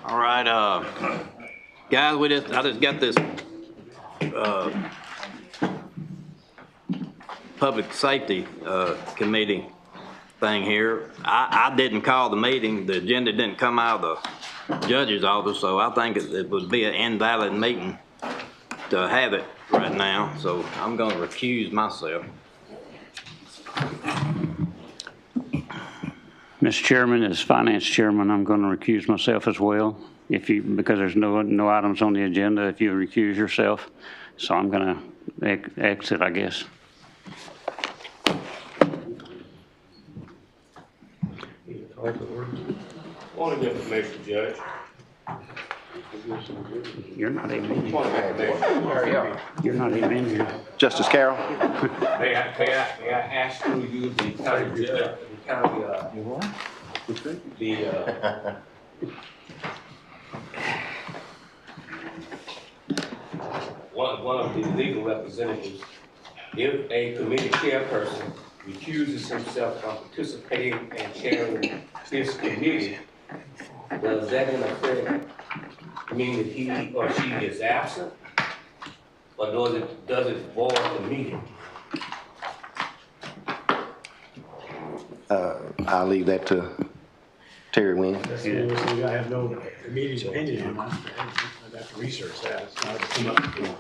All right, guys, I just got this, public safety, committee thing here. I didn't call the meeting. The agenda didn't come out of the judge's office, so I think it would be an invalid meeting to have it right now, so I'm gonna recuse myself. Mr. Chairman, as Finance Chairman, I'm going to recuse myself as well, because there's no items on the agenda if you recuse yourself. So I'm going to exit, I guess. Point of information, Judge. You're not even in here. You're not even in here. Justice Carroll? May I ask you to use the county judge, one of the legal representatives, if a committee chairperson recuses himself from participating and chairing his committee, does that in effect mean that he or she is absent? Or does it void the meeting? I'll leave that to Terry Wynn. I have no immediate opinion on that. I'd have to research that. It's not come up before.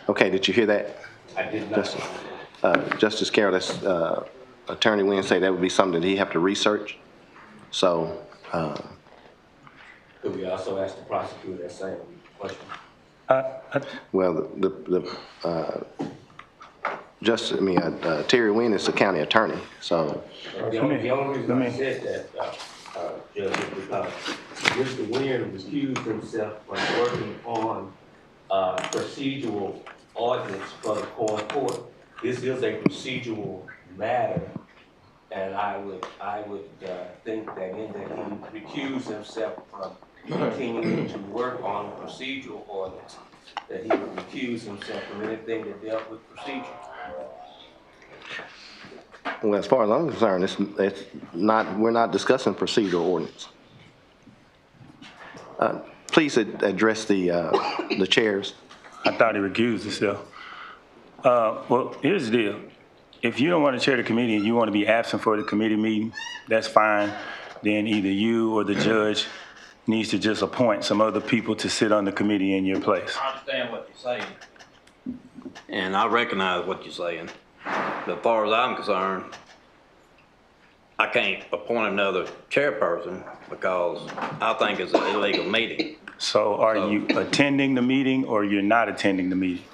Okay, did you hear that? I did not. Justice Carroll, that's, Attorney Wynn say that would be something that he have to research. So, Could we also ask the prosecutor that same question? well, Terry Wynn is the county attorney, so. The only reason I said that, Judge, is because Mr. Wynn recused himself from working on procedural ordinance for the court. This is a procedural matter, and I would think that in that he recused himself from continuing to work on procedural ordinance, that he would recuse himself from anything that dealt with procedure. Well, as far as I'm concerned, we're not discussing procedural ordinance. Please address the chairs. I thought he recused himself. Well, here's the deal. If you don't want to chair the committee and you want to be absent for the committee meeting, that's fine. Then either you or the judge needs to just appoint some other people to sit on the committee in your place. I understand what you're saying, and I recognize what you're saying. But as far as I'm concerned, I can't appoint another chairperson because I think it's an illegal meeting. So are you attending the meeting or you're not attending the meeting?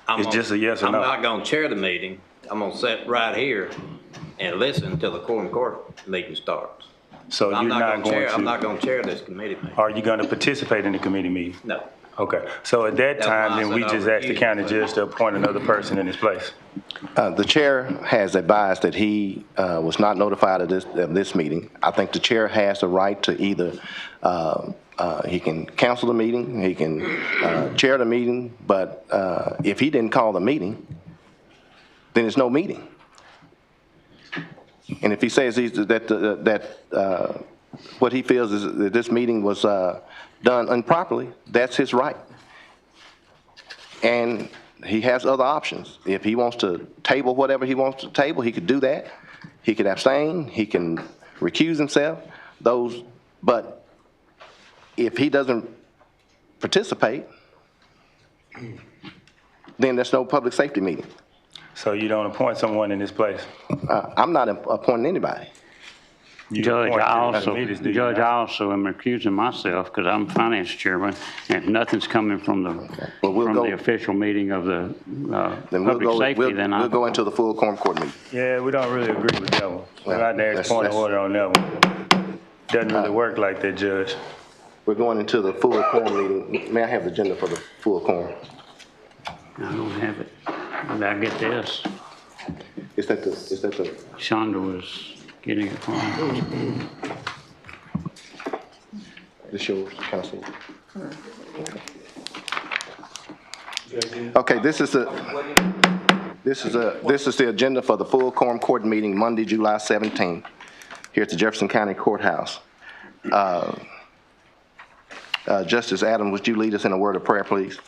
It's just a yes or no. I'm not gonna chair the meeting. I'm gonna sit right here and listen till the court meeting starts. So you're not going to? I'm not gonna chair this committee meeting. Are you going to participate in the committee meeting? No. Okay. So at that That's time, why I then said we I just ask the recuse county myself. judge to appoint another person in his place. The chair has advised that he was not notified of this meeting. I think the chair has the right to either, he can cancel the meeting, he can chair the meeting, but if he didn't call the meeting, then there's no meeting. And if he says that what he feels is that this meeting was done improperly, that's his right. And he has other options. If he wants to table whatever he wants to table, he could do that. He could abstain, he can recuse himself, but if he doesn't participate, then there's no public safety meeting. So you don't appoint someone in his place? I'm not appointing anybody. You Judge, appoint I the also committees, do you not? am recusing myself because I'm finance chairman, and if nothing's coming from the official meeting of the public safety, then we'll go into the full quorum court meeting. Yeah, we don't really agree with that one. We'd like to ask point of order on that one. Doesn't really work like that, Judge. We're going into the full quorum meeting. May I have the agenda for the full quorum? I don't have it. But I get this. Is that the? Chandra was getting it from me. This yours, Council? Okay, this is the agenda for the full quorum court meeting Monday, July 17th, here at the Jefferson County Courthouse. Justice Adams, would you lead us in a word of prayer, please?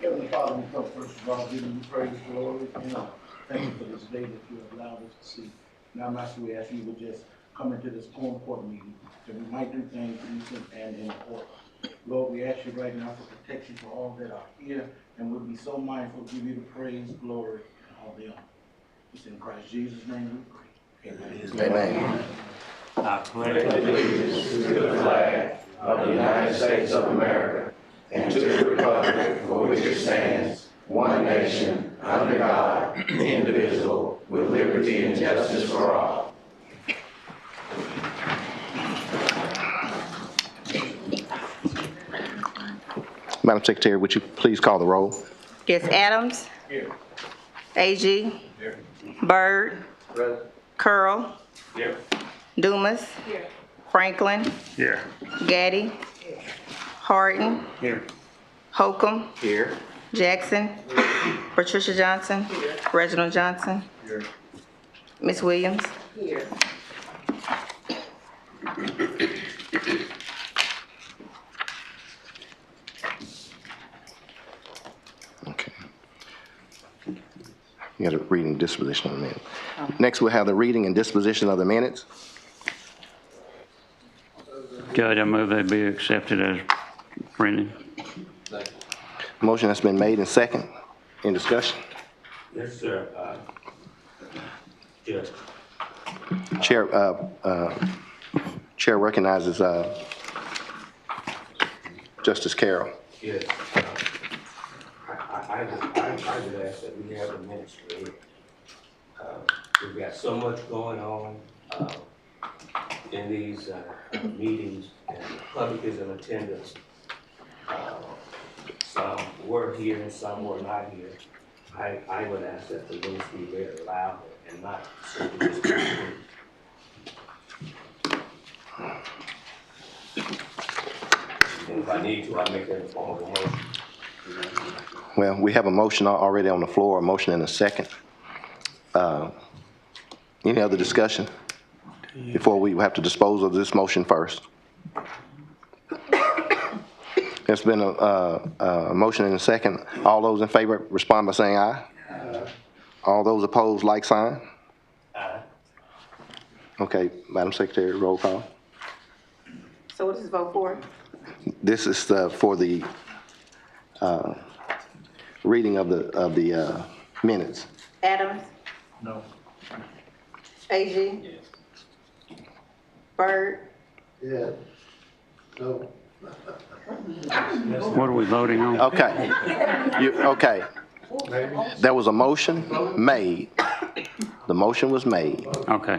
Heavenly Father, we come first of all giving you praise, glory, and honor. Thank you for this day that you have allowed us to see. Now, Master, we ask you would just come into this Quorum court meeting that we might do things decent and in order. Lord, we ask you right now for protection for all that are here, and we'll be so mindful to give you the praise, glory, and all the honor. It's in Christ Jesus' name we pray. Amen. Amen. I pledge allegiance to the flag of the United States of America and to the republic for which it stands, one nation, under God, indivisible, with liberty and justice for all. Madam Secretary, would you please call the roll? Yes, Adams. Here. AG. Here. Byrd. Present. Curl. Here. Dumas. Franklin. Here. Gaddy. Harden. Here. Holcomb. Here. Jackson. Patricia Johnson. Reginald Johnson. Here. Ms. Williams. Okay. You got a reading and disposition of the minutes. Next, we'll have the reading and disposition of the minutes. Judge, I move they be accepted as printed. Motion has been made and second. In discussion? Yes, sir. Judge. Chair recognizes Justice Carroll. Yes. I would ask that we have the minutes read. We've got so much going on in these meetings, and the public is in attendance. Some were here and some were not here. I would ask that the minutes be read aloud and not simply just be approved. And if I need to, I'll make that in the form of a motion. Well, we have a motion already on the floor, a motion and a second. Any other discussion? Before we have to dispose of this motion first. There's been a motion and a second. All those in favor respond by saying aye. All those opposed, like sign. Aye. Okay, Madam Secretary, roll call. So what does this vote for? This is for the reading of the minutes. Adams. No. AG. Byrd. Yeah. No. What are we voting on? Okay. Okay. There was a motion made. The motion was made Okay.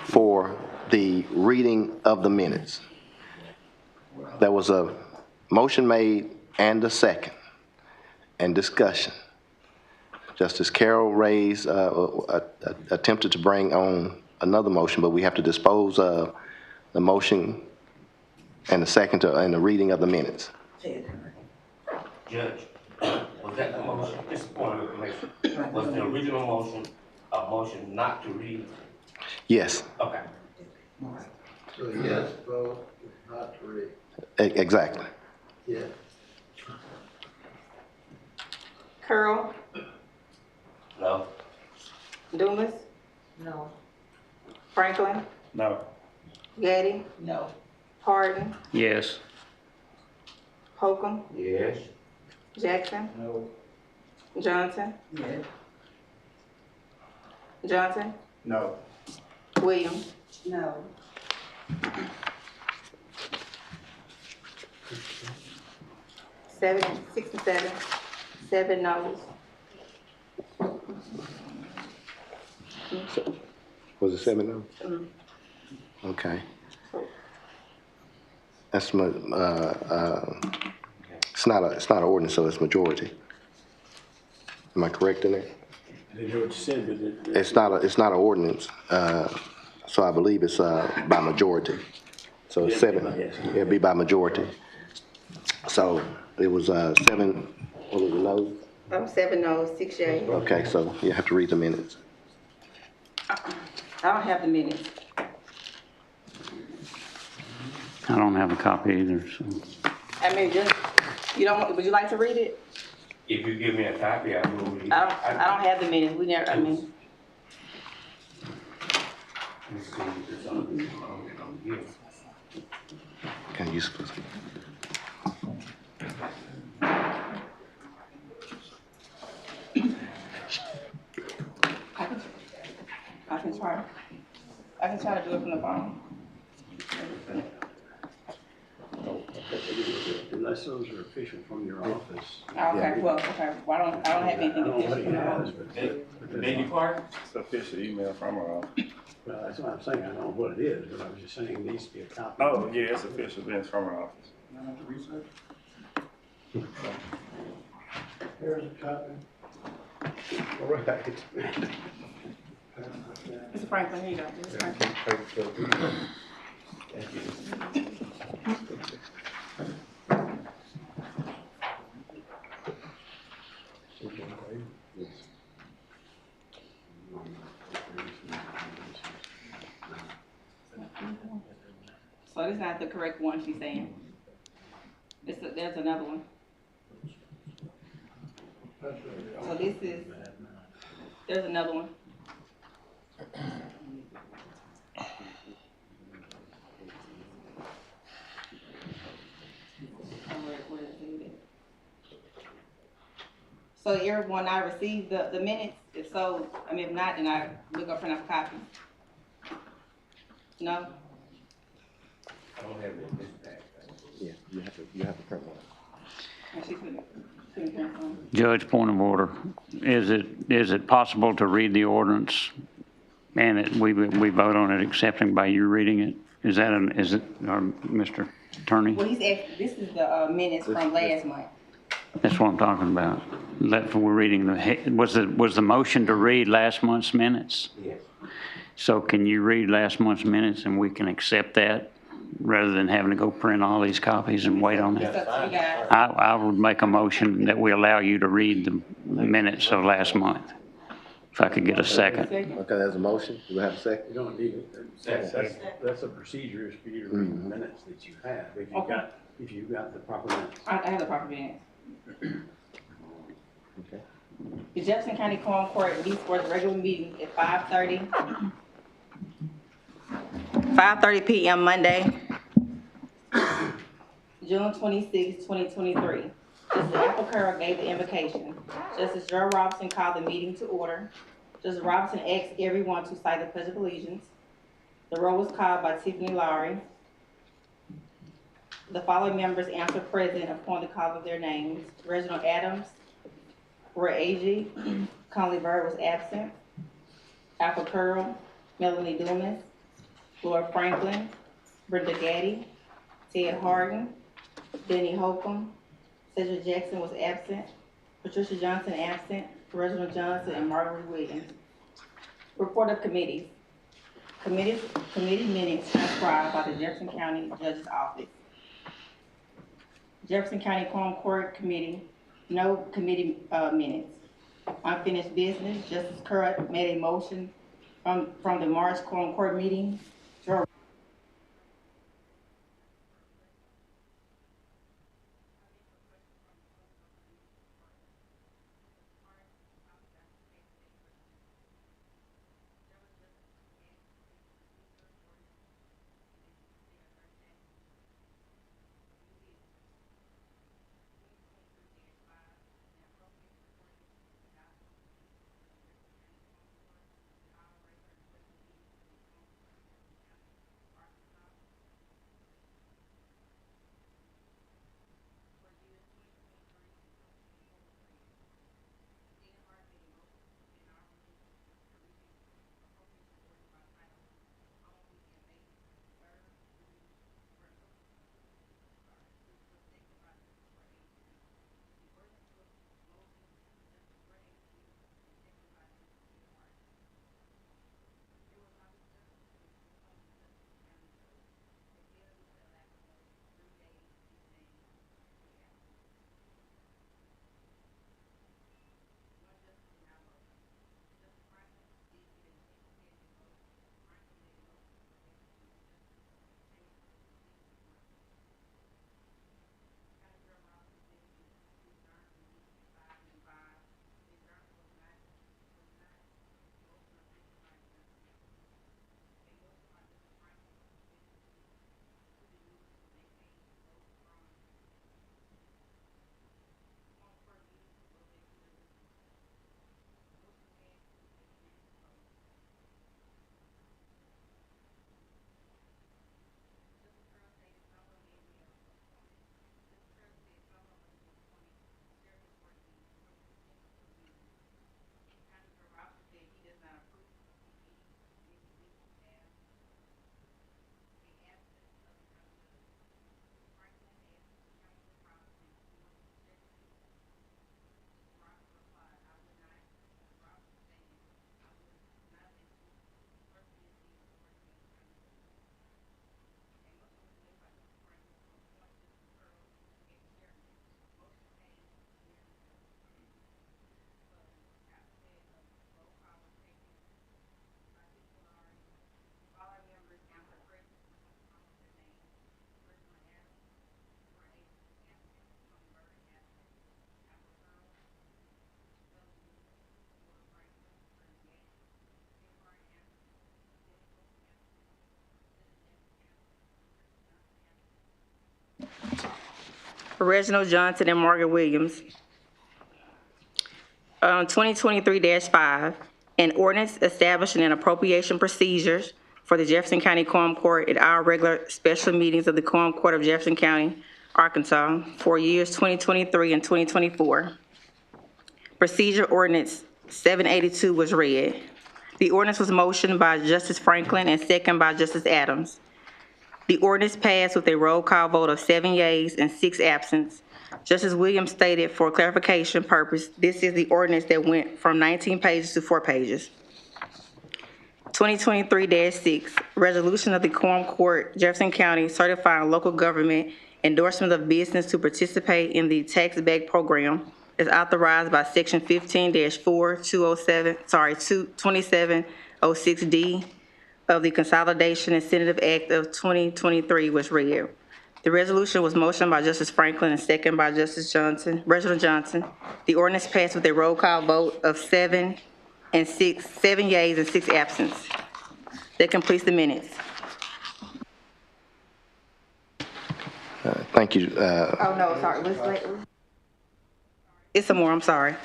for the reading of the minutes. There was a motion made and a second, and discussion. Justice Carroll raised, attempted to bring on another motion, but we have to dispose of the motion and the second and the reading of the minutes. Judge, was that the motion, this is point of information, was the original motion a motion not to read? Yes, Okay. So yes, vote, not to read. exactly. Yeah. Curl. No. Dumas. No. Franklin. No. Gaddy. No. Harden. Yes. Holcomb. Yes. Jackson. No. Johnson. Yeah. Johnson. No. Williams. No. 67, 7 noes. Was it 7 no? Okay. That's it's not an ordinance, so it's majority. Am I correct in that? I didn't hear what you said, but It's not an ordinance, so I believe it's by majority. So it's 7, it'd be by majority. So it was 7, what was it, no? 7 noes, 6 yeas. Okay, so you have to read the minutes. I don't have the minutes. I don't have a copy either, so. I mean, just, you don't, would you like to read it? If you give me a copy, I will read it. I don't have the minutes. We never, I mean, Let's see if it's on here. Okay, you supposed to. I can try. I can try to do it from the phone. Unless those are official from your office. Okay, well, okay, well, I don't have I anything don't know what he official. has, but. Lady Park? It's official email from her office. Well, that's what I'm saying, I don't know what it is, but I was just saying it needs to be a copy. Oh, yeah, it's official, then it's from her office. Here's a copy. All right. Mr. Franklin, here you go. Mr. Franklin. So this is not the correct one she's saying. There's another one. So this is, there's another one. Where is it? So everyone, I received the minutes? If so, I mean, if not, then I look up print up a copy. No? I don't have it in this pack. Yeah, you have to print one. And she couldn't print some. Judge, point of order. Is it possible to read the ordinance and we vote on it accepting by you reading it? Is it, Mr. Attorney? Well, he's asked, this is the minutes from last month. That's what I'm talking about. We're reading was the motion to read last month's minutes? Yes. So can you read last month's minutes and we can accept that rather than having to go print all these copies and wait on It's it? up to you guys. I would make a motion that we allow you to read the minutes of last month. If I could get a second. Okay, there's a motion. Do we have a second? You don't need it. That's a procedure is for you to read the minutes that you have, if you've got the proper minutes. I have the proper minutes. Okay. The Jefferson County Quorum Court meets for its regular meeting at 5:30 p.m. Monday, June 26, 2023. Justice Apple gave the invocation. Justice Gerald Robinson called the meeting to order. Justice Robinson asked everyone to cite the Pledge of Allegiance. The roll was called by Tiffany Lowry. The following members answered present upon the call of their names. Reginald Adams, Roy Agee, Conley Bird was absent. Apple Curl, Melanie Dumas, Lord Franklin, Brenda Gaddy, Ted Harden, Denny Holcomb, Cedric Jackson was absent. Patricia Johnson absent. Reginald Johnson and Margaret Williams. Report of committees. Committee minutes transcribed by the Jefferson County Judge's Office. Jefferson County Quorum Court Committee, no committee minutes. Unfinished business, Justice Curran made a motion from the March Quorum Court meeting. Reginald Johnson and Margaret Williams. 2023-5, an ordinance establishing an appropriation procedures for the Jefferson County Quorum Court at our regular special meetings of the Quorum Court of Jefferson County, Arkansas, for years 2023 and 2024. Procedure ordinance 782 was read. The ordinance was motioned by Justice Franklin and second by Justice Adams. The ordinance passed with a roll call vote of 7 yeas and 6 absent. Justice Williams stated, for clarification purpose, this is the ordinance that went from 19 pages to 4 pages. 2023-6, resolution of the Quorum Court, Jefferson County, certifying local government endorsement of business to participate in the tax bag program is authorized by section 2706D of the Consolidation Incentive Act of 2023 was read. The resolution was motioned by Justice Franklin and second by Justice Reginald Johnson. The ordinance passed with a roll call vote of 7 yeas and 6 absent. That completes the minutes. Thank you. Oh, no, sorry. It's some more, I'm sorry.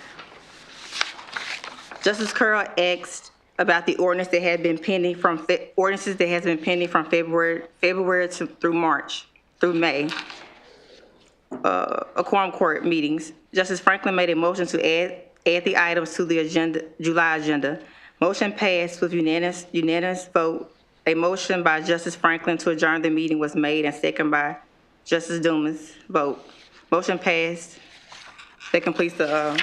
Justice Curl asked about the ordinance that had been pending from, ordinances that has been pending from February through May, Quorum Court meetings. Justice Franklin made a motion to add the items to the July agenda. Motion passed with unanimous vote. A motion by Justice Franklin to adjourn the meeting was made and second by Justice Dumas. Vote. Motion passed. That completes the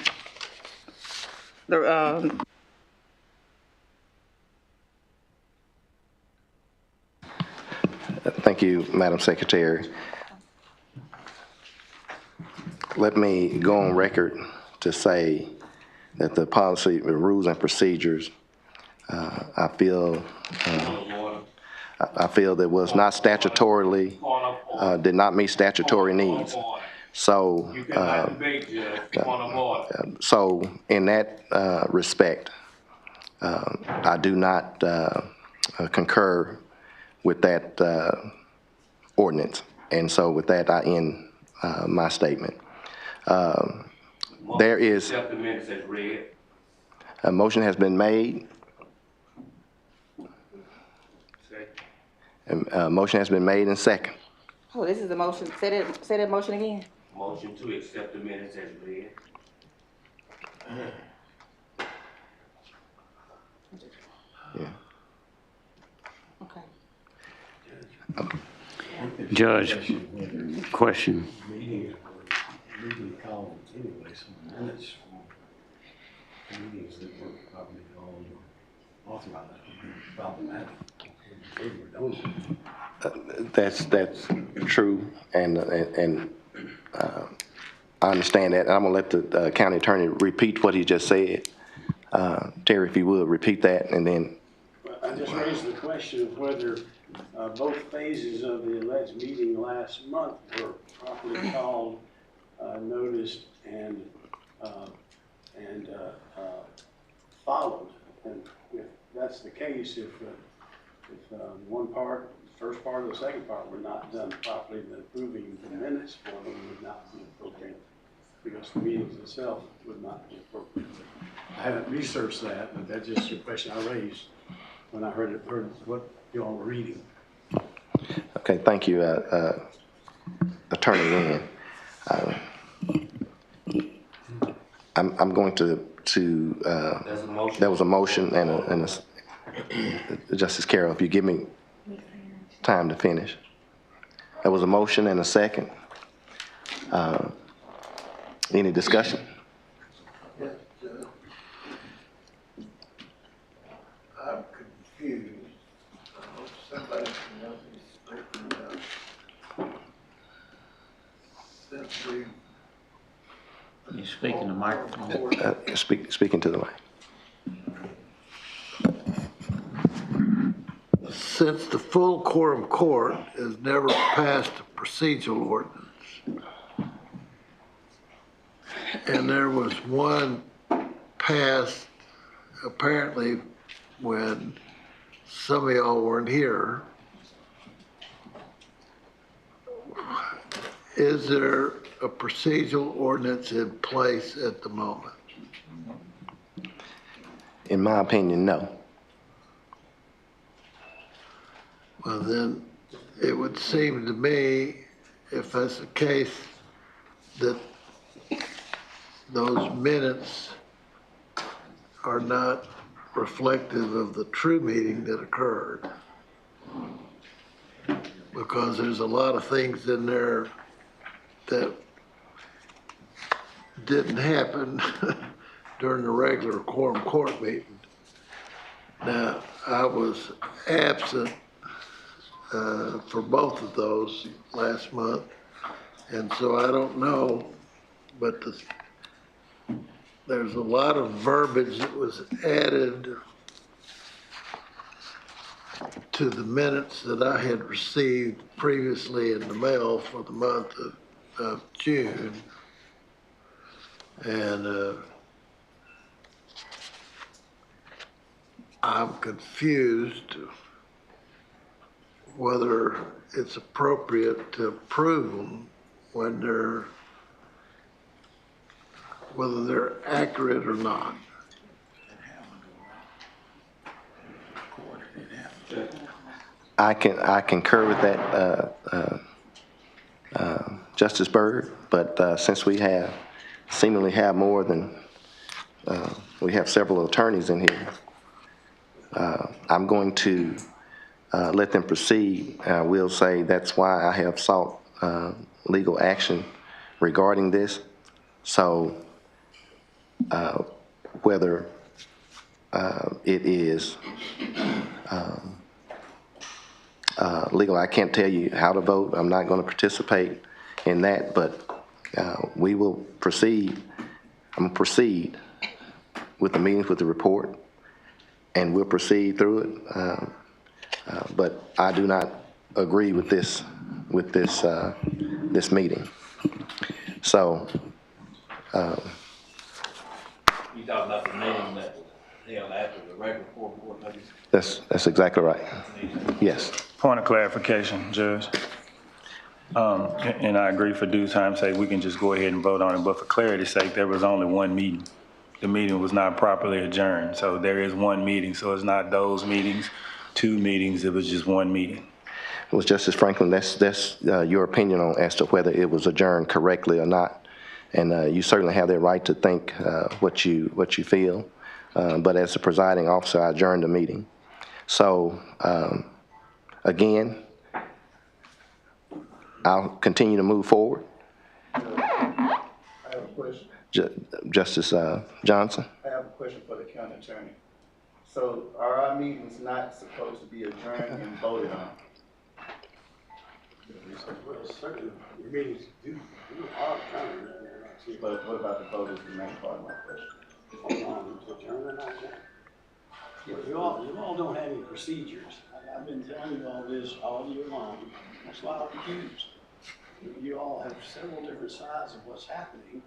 Thank you, Madam Secretary. Let me go on record to say that the policy, the rules and procedures, I feel that was not statutorily, did not meet statutory needs. So, so in that respect, I do not concur with that ordinance. And so with that, I end my statement. There is a motion has been made. A motion has been made and second. oh, this is the motion. Say that motion again. Motion to accept the minutes as read. Yeah. Okay. Judge, question. Meetings were legally called anyway, so minutes from meetings that were probably called or authorized would be problematic. They were done. That's true, and I understand that. And I'm gonna let the county attorney repeat what he just said. Terry, if you would, repeat that, and then. I just raised the question of whether both phases of the alleged meeting last month were properly called, noticed, and followed. And if that's the case, if one part, first part or the second part were not done properly, then approving the minutes for them would not be appropriate, because the meetings itself would not be appropriate. I haven't researched that, but that's just a question I raised when I heard what you all were reading. Okay, thank you, Attorney Nguyen. I'm going to there was a motion and a Justice Carroll, if you give me time to finish. There was a motion and a second. Any discussion? Yes, I'm confused. I hope somebody can help me straighten it out. Since we You speak in the microphone. Speaking to the mic. Since the full quorum court has never passed a procedural ordinance, and there was one passed apparently when some of y'all weren't here, is there a procedural ordinance in place at the moment? In my opinion, no. Well, then, it would seem to me, if that's the case, that those minutes are not reflective of the true meeting that occurred. Because there's a lot of things in there that didn't happen during the regular quorum court meeting. Now, I was absent for both of those last month, and so I don't know, but there's a lot of verbiage that was added to the minutes that I had received previously in the mail for the month of June. And I'm confused whether it's appropriate to approve them when whether they're accurate or not. I concur with that, Justice Byrd, but since we seemingly have more than, we have several attorneys in here, I'm going to let them proceed. I will say that's why I have sought legal action regarding this. So whether it is legal, I can't tell you how to vote. I'm not going to participate in that, but we will proceed. I'm going to proceed with the meetings, with the report, and we'll proceed through it. But I do not agree with this meeting. So You talking about the meeting that was held after the regular court meeting? that's exactly right. Yes. Point of clarification, Judge. And I agree for due time's sake, we can just go ahead and vote on it, but for clarity's sake, there was only one meeting. The meeting was not properly adjourned, so there is one meeting, so it's not those meetings, 2 meetings, it was just one meeting. Well, Justice Franklin, that's your opinion on as to whether it was adjourned correctly or not. And you certainly have the right to think what you feel. But as the presiding officer, I adjourned the meeting. So again, I'll continue to move forward. I have a question. Justice Johnson. I have a question for the county attorney. So are our meetings not supposed to be adjourned and voted on? Well, certainly, your meetings do are adjourned. But what about the vote is the main part of my question. Adjourned or not adjourned? You all don't have any procedures. I've been telling you all this all year long. That's why I'm confused. You all have several different sides of what's happening.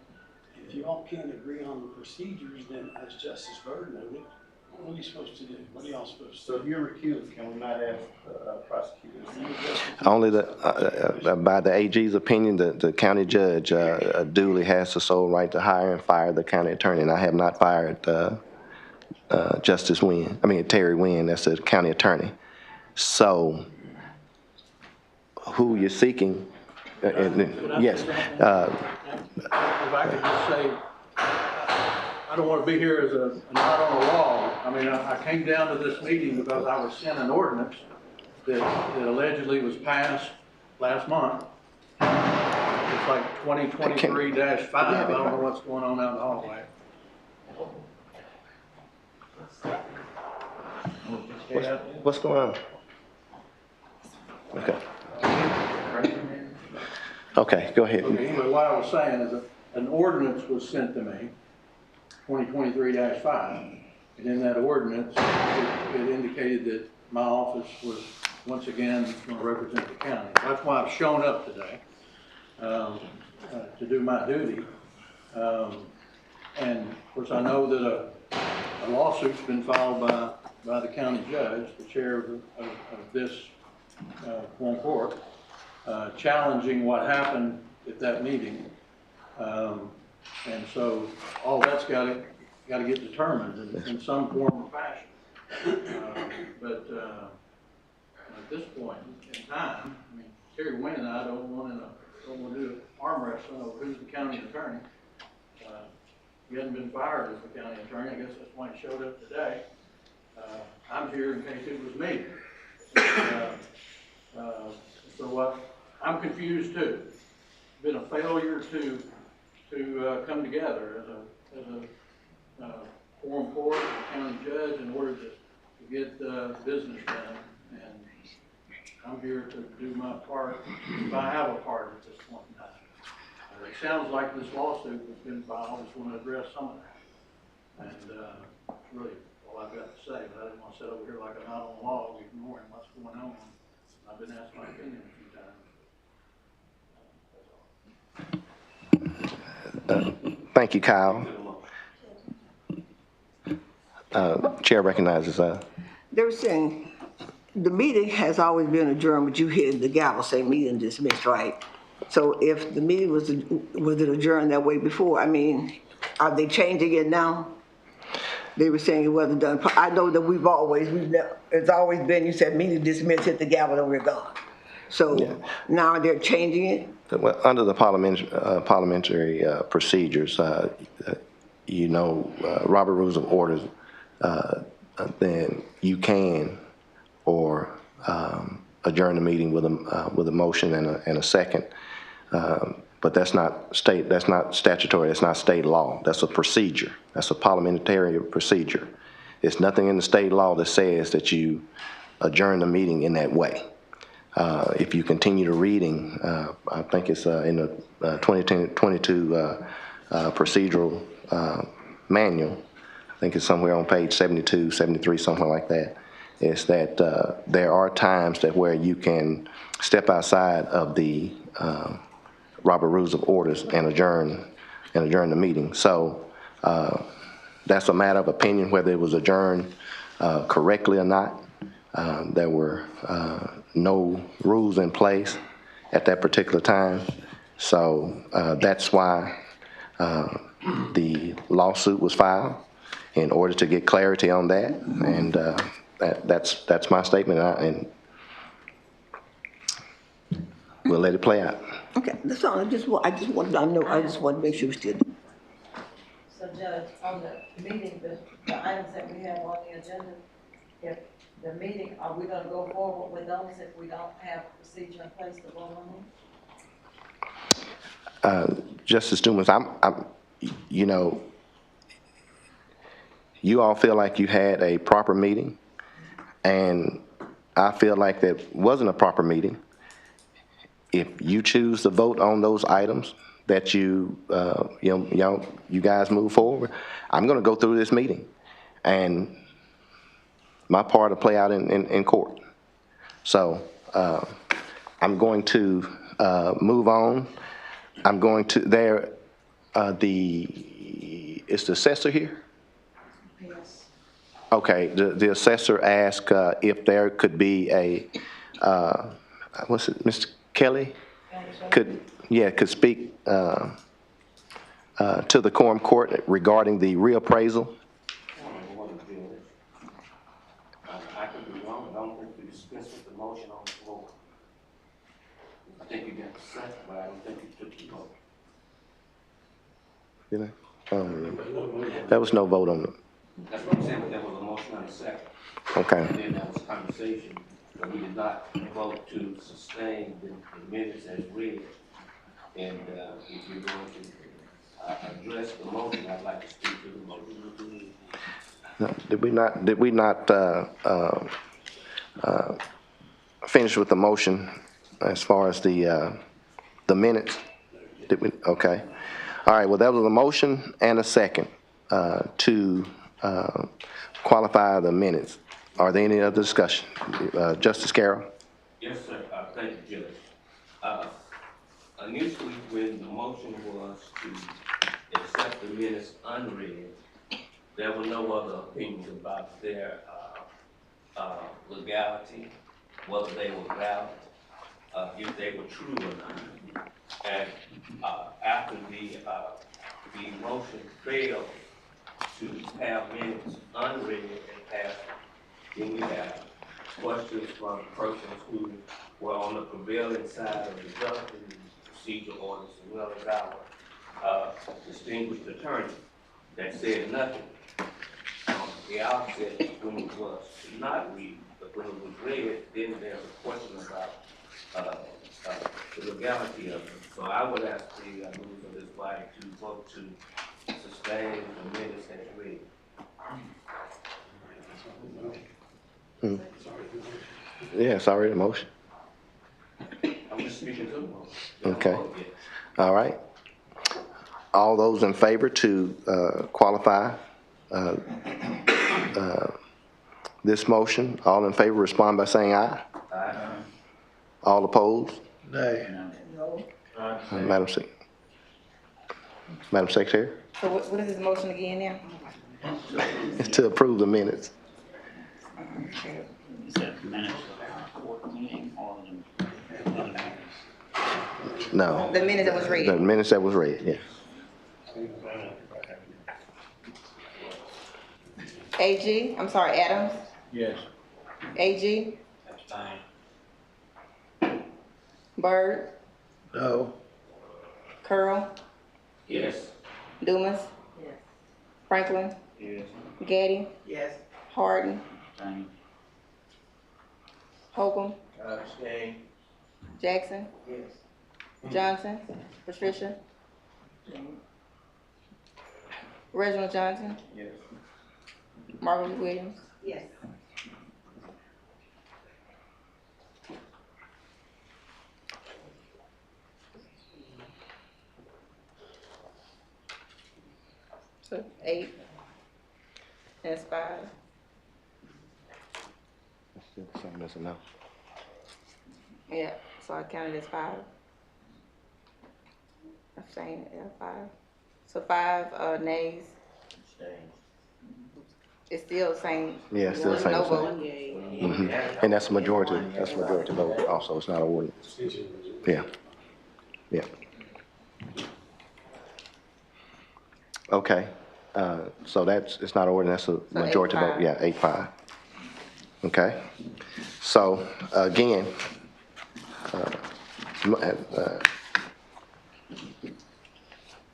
If you all can't agree on the procedures, then as Justice Byrd noted, what are we supposed to do? What are y'all supposed to do? So if you're recused, can we not ask the prosecutors? Only by the AG's opinion, the county judge duly has the sole right to hire and fire the county attorney, and I have not fired Terry Wynn, that's the county attorney. So who you're seeking, yes. If I could just say, I don't want to be here as a knot on a wall. I mean, I came down to this meeting because I was sent an ordinance that allegedly was passed last month. It's like 2023-5. I don't know what's going on out in the hallway. What's going on? Okay. Okay, go ahead. Okay, anyway, what I was saying is that an ordinance was sent to me, 2023-5, and in that ordinance, it indicated that my office was once again going to represent the county. That's why I've shown up today to do my duty. And of course, I know that a lawsuit's been filed by the county judge, the chair of this Quorum Court, challenging what happened at that meeting. And so all that's gotta get determined in some form or fashion. But at this point in time, I mean, Terry Wynn and I don't want to do arm wrestling over who's the county attorney. He hasn't been fired as the county attorney. I guess that's why he showed up today. I'm here in case it was me. So what? I'm confused too. It's been a failure to come together as a quorum court, a county judge, in order to get business done. And I'm here to do my part, if I have a part at this point in time. It sounds like this lawsuit has been filed. I just want to address some of that. And that's really all I've got to say. But I didn't want to sit over here like I'm not on log, ignoring what's going on. I've been asked my opinion a few times. Thank you, Kyle. Chair recognizes, They were saying, the meeting has always been adjourned, but you hit the gavel, say meeting dismissed, right? So if the meeting was it adjourned that way before? I mean, are they changing it now? They were saying it wasn't done. I know that it's always been, you said meeting dismissed, hit the gavel, and we're gone. So now they're changing it? well, under the parliamentary procedures, Robert Rules of Orders, then you can or adjourn the meeting with a motion and a second. But that's not statutory, that's not state law. That's a procedure. That's a parliamentary procedure. There's nothing in the state law that says that you adjourn the meeting in that way. If you continue the reading, I think it's in the 2022 procedural manual, I think it's somewhere on page 72, 73, something like that, is that there are times that where you can step outside of the Robert Rules of Orders and adjourn the meeting. So that's a matter of opinion whether it was adjourned correctly or not. There were no rules in place at that particular time. So that's why the lawsuit was filed, in order to get clarity on that. And that's my statement, and we'll let it play out. Okay, that's all. I just want to make sure we still do. So Judge, on the meeting, the items that we have on the agenda, if the meeting, are we gonna go forward with those if we don't have a procedure in place to vote on them? Justice Dumas, you all feel like you had a proper meeting, and I feel like that wasn't a proper meeting. If you choose to vote on those items that you guys move forward, I'm going to go through this meeting, and my part will play out in court. So I'm going to move on. I'm going to is the assessor here? Yes. Okay, the assessor asked if there could be a, what's it, Mr. Kelly? Could speak to the Quorum Court regarding the reappraisal. I could be wrong, I don't think we discussed with the motion on the floor. I think you got the second, but I don't think you took the vote. Did I? I don't remember. There was no vote on it. That's what I'm saying, but there was a motion on the second. Okay. And then there was a conversation, but we did not vote to sustain the minutes as read. And if you're going to address the motion, I'd like to speak to the motion. No, did we not finish with the motion as far as the minutes? Did we? Okay. All right, well, that was a motion and a second to qualify the minutes. Are there any other discussion? Justice Carroll? Yes, sir. Thank you, Judge. Initially, when the motion was to accept the minutes unread, there were no other opinions about their legality, whether they were valid, if they were true or not. And, after the motion failed to have minutes unread and passed, then we have questions from persons who were on the prevailing side of the Jefferson procedural orders, as well as our distinguished attorney that said nothing. The outset when it was not read, but when it was read, then there's a question about the legality of it. So I would ask the members of this body to vote to sustain the minutes as read. Yeah, it's already a motion. I'm just speaking to the motion. Okay. All right. All those in favor to qualify this motion, all in favor respond by saying aye. Aye. All opposed? Nay. Madam Secretary, So what is this motion again now? it's to approve the minutes. Is that minutes of our court meeting or the other minutes? No. The minute that was The read. minutes that was read, yeah. Adams, Yes. AG, Byrd, No. Curl, Yes. Dumas, Yes. Franklin, Yes. Gaddy, Yes. Harden, Abstain. Holcomb, Abstain. Jackson, Yes. Johnson, Patricia, Reginald Johnson, Yes. Margaret Williams. Yes. So 8. That's 5. Still the same as a no. Yeah, so I counted as 5. Abstain, yeah, 5. So 5 nays. It's still the same. Yeah, it's still the same. No Same. vote. Mhm. And that's a majority, vote also, it's not a ordinance. Yeah, yeah. Okay, so it's not an ordinance, that's a majority vote, 8-5. yeah, 8-5. Okay, so again,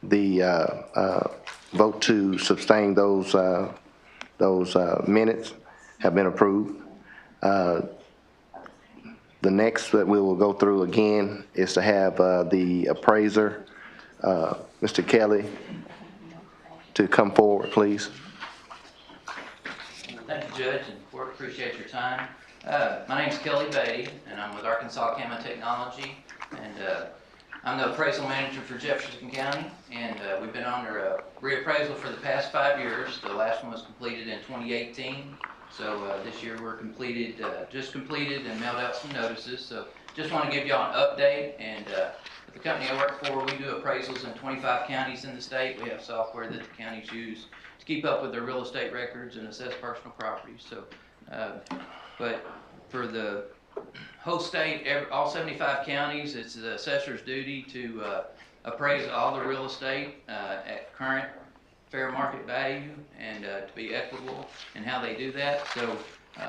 the vote to sustain those minutes have been approved. The next that we will go through again is to have the appraiser, Mr. Kelly, to come forward, please. Thank you, Judge and Court. Appreciate your time. My name's Kelly Beatty, and I'm with Arkansas Camo Technology, and I'm the appraisal manager for Jefferson County, and we've been under a reappraisal for the past 5 years. The last one was completed in 2018, so this year we're just completed and mailed out some notices. So just want to give y'all an update, and the company I work for, we do appraisals in 25 counties in the state. We have software that the counties use to keep up with their real estate records and assess personal property. So, but for the whole state, all 75 counties, it's the assessor's duty to appraise all the real estate at current fair market value and to be equitable in how they do that. So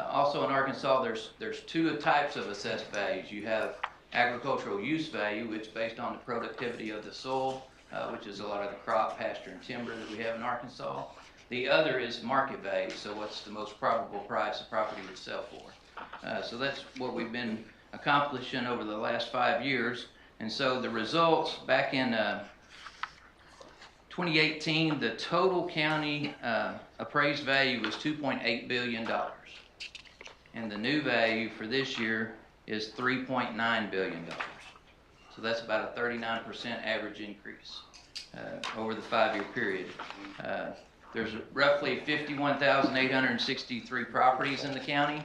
also in Arkansas, there's 2 types of assessed values. You have agricultural use value, which is based on the productivity of the soil, which is a lot of the crop, pasture, and timber that we have in Arkansas. The other is market value, so what's the most probable price the property would sell for. So that's what we've been accomplishing over the last 5 years. And so the results back in 2018, the total county appraised value was $2.8 billion. And the new value for this year is $3.9 billion. So that's about a 39% average increase over the 5-year period. There's roughly 51,863 properties in the county,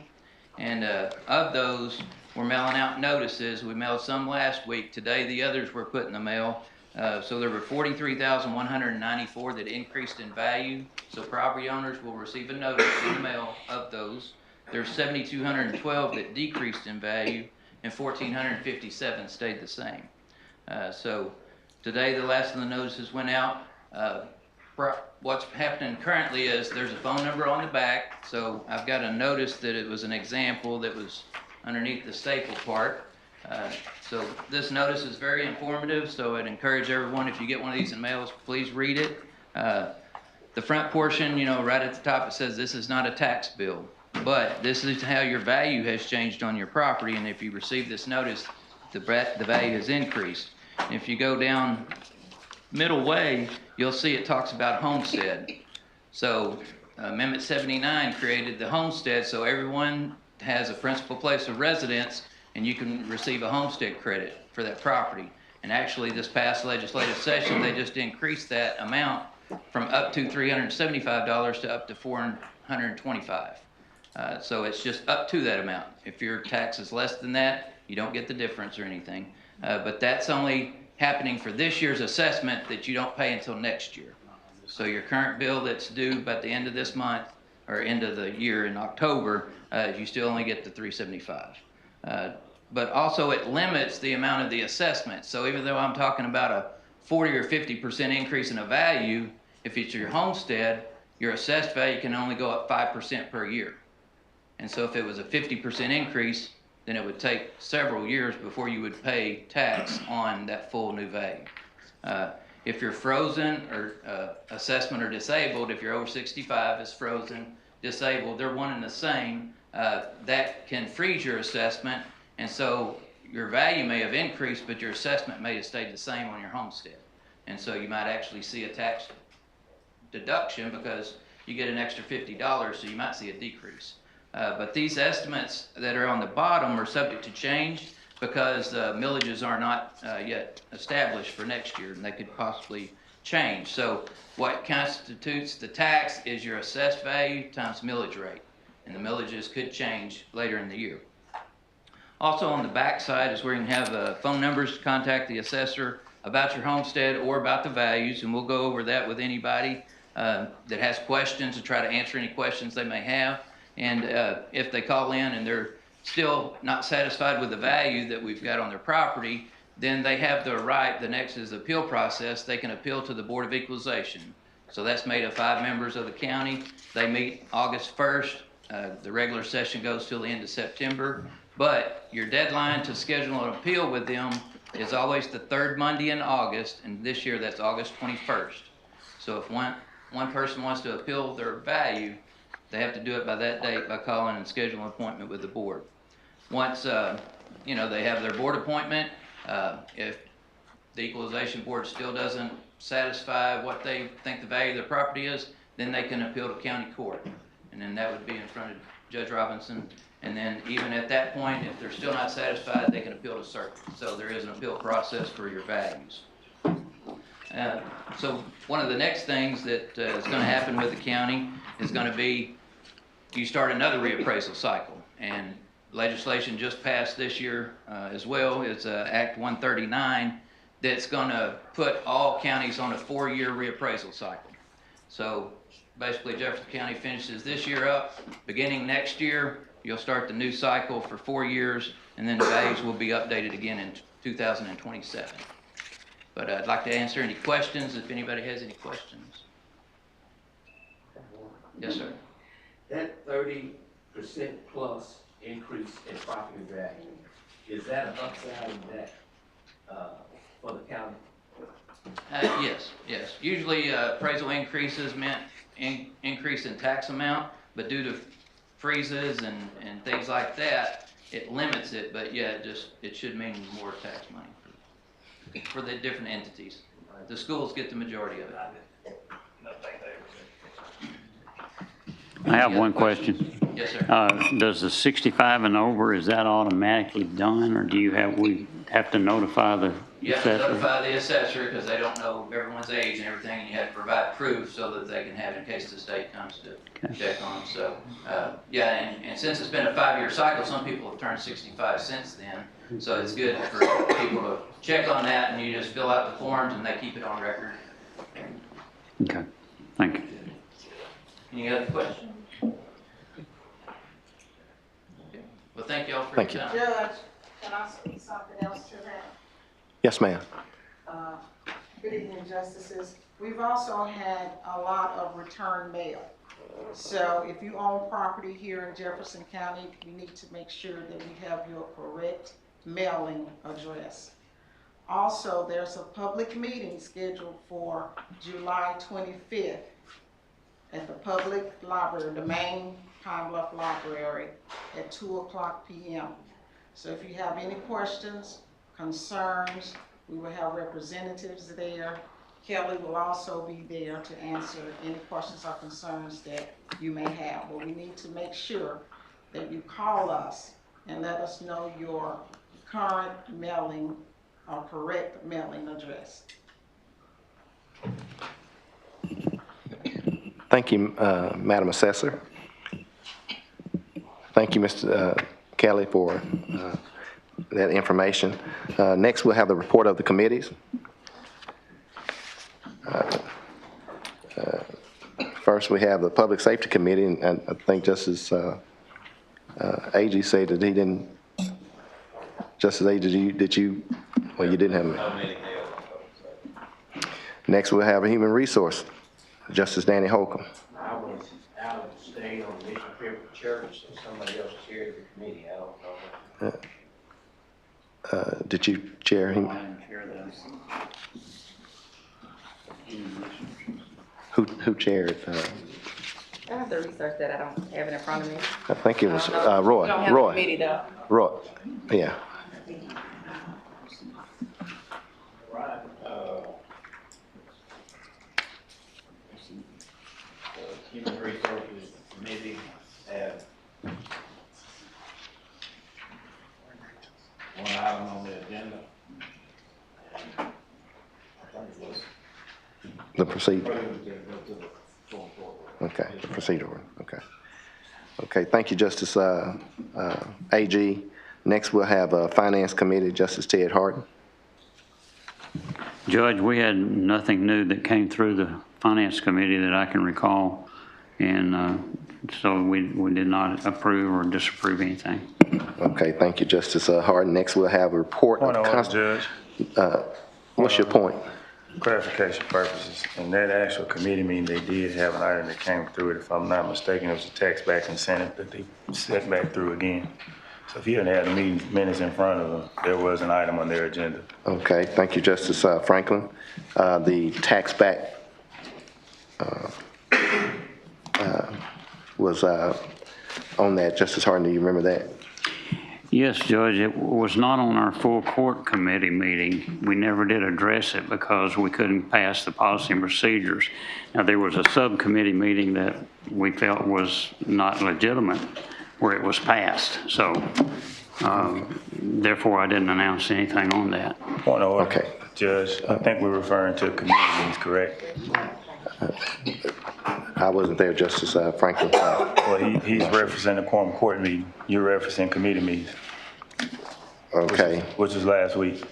and of those, we're mailing out notices. We mailed some last week. Today, the others were put in the mail. So there were 43,194 that increased in value. So property owners will receive a notice in the mail of those. There's 7,212 that decreased in value, and 1,457 stayed the same. So today, the last of the notices went out. What's happening currently is there's a phone number on the back. So I've got a notice that it was an example that was underneath the staple part. So this notice is very informative, so I'd encourage everyone, if you get one of these in mails, please read it. The front portion, right at the top, it says this is not a tax bill, but this is how your value has changed on your property, and if you receive this notice, the value has increased. And if you go down middle way, you'll see it talks about homestead. So Amendment 79 created the homestead, so everyone has a principal place of residence, and you can receive a homestead credit for that property. And actually, this past legislative session, they just increased that amount from up to $375 to up to $425. So it's just up to that amount. If your tax is less than that, you don't get the difference or anything. But that's only happening for this year's assessment that you don't pay until next year. So your current bill that's due by the end of this month, or end of the year in October, you still only get the $375. But also it limits the amount of the assessment. So even though I'm talking about a 40 or 50% increase in a value, if it's your homestead, your assessed value can only go up 5% per year. And so if it was a 50% increase, then it would take several years before you would pay tax on that full new value. If you're frozen or assessment or disabled, if you're over 65, it's frozen, disabled, they're one and the same. That can freeze your assessment, and so your value may have increased, but your assessment may have stayed the same on your homestead. And so you might actually see a tax deduction because you get an extra $50, so you might see a decrease. But these estimates that are on the bottom are subject to change because millages are not yet established for next year, and they could possibly change. So what constitutes the tax is your assessed value times millage rate, and the millages could change later in the year. Also on the back side is where you can have phone numbers to contact the assessor about your homestead or about the values, and we'll go over that with anybody that has questions to try to answer any questions they may have. And if they call in and they're still not satisfied with the value that we've got on their property, then they have the right, the next is the appeal process, they can appeal to the Board of Equalization. So that's made of 5 members of the county. They meet August 1st. The regular session goes till the end of September. But your deadline to schedule an appeal with them is always the 3rd Monday in August, and this year that's August 21st. So if one person wants to appeal their value, they have to do it by that date by calling and scheduling an appointment with the board. Once they have their board appointment, if the equalization board still doesn't satisfy what they think the value of their property is, then they can appeal to county court. And then that would be in front of Judge Robinson. And then even at that point, if they're still not satisfied, they can appeal to circuit. So there is an appeal process for your values. So one of the next things that is going to happen with the county is going to be you start another reappraisal cycle. And legislation just passed this year as well. It's Act 139 that's going to put all counties on a 4-year reappraisal cycle. So basically Jefferson County finishes this year up. Beginning next year, you'll start the new cycle for 4 years, and then the values will be updated again in 2027. But I'd like to answer any questions if anybody has any questions. Yes, sir. That 30% plus increase in property value, is that an upside in that for the county? Yes. Usually appraisal increases meant increase in tax amount, but due to freezes and things like that, it limits it, but yeah, it should mean more tax money for the different entities. The schools get the majority of it. I have one question. Yes, sir. Does the 65 and over, is that automatically done, or we have to notify the You have to assessor? notify the assessor because they don't know everyone's age and everything, and you have to provide proof so that they can have it in case the state comes to check on them. So, and since it's been a 5-year cycle, some people have turned 65 since then. So it's good for people to check on that, and you just fill out the forms and they keep it on record. Okay, thank you. Any other questions? Okay. Well, thank you all for your time. Judge, can I speak something else to that? Yes, ma'am. Good evening, Justices. We've also had a lot of return mail. So if you own property here in Jefferson County, we need to make sure that we have your correct mailing address. Also, there's a public meeting scheduled for July 25th at the public library, the main Pine Bluff Library, at 2:00 p.m. So if you have any questions, concerns, we will have representatives there. Kelly will also be there to answer any questions or concerns that you may have. But we need to make sure that you call us and let us know your current mailing or correct mailing address. Thank you, Madam Assessor. Thank you, Mr. Kelly, for that information. Next, we'll have the report of the committees. First, we have the Public Safety Committee, and I think Justice Agee said that he didn't. Justice Agee, did you? Well, you didn't have. Next, we'll have a Human Resource. Justice Danny Holcomb. I was out of the state on a mission trip for church, so somebody else chaired the committee. I don't know. Did you chair him? Who chaired? I have to research that. I don't have it in front of me. I think it was Roy. We don't have a committee, though. Roy. Yeah. Right. The Human Resources Committee had one item on the agenda. And I think it was The procedure. approved to go to the full court. Okay, procedural. Okay. Okay, thank you, Justice AG. Next, we'll have a Finance Committee, Justice Ted Harden. Judge, we had nothing new that came through the Finance Committee that I can recall, and so we did not approve or disapprove anything. Okay, thank you, Justice Harden. Next, we'll have a report. Point of order, Judge. What's your point? Clarification purposes. In that actual committee meeting, they did have an item that came through it. If I'm not mistaken, it was a tax back incentive that they set back through again. So if you hadn't had the meeting minutes in front of them, there was an item on their agenda. Okay, thank you, Justice Franklin. The tax back was on that. Justice Harden, do you remember that? Yes, Judge, it was not on our full court committee meeting. We never did address it because we couldn't pass the policy and procedures. Now, there was a subcommittee meeting that we felt was not legitimate where it was passed. So, therefore, I didn't announce anything on that. Point of order. Okay. Judge, I think we're referring to committee meetings, correct? I wasn't there, Justice Franklin. Well, he's referencing the quorum court meeting. You're referencing committee meetings. Okay. Which was last week.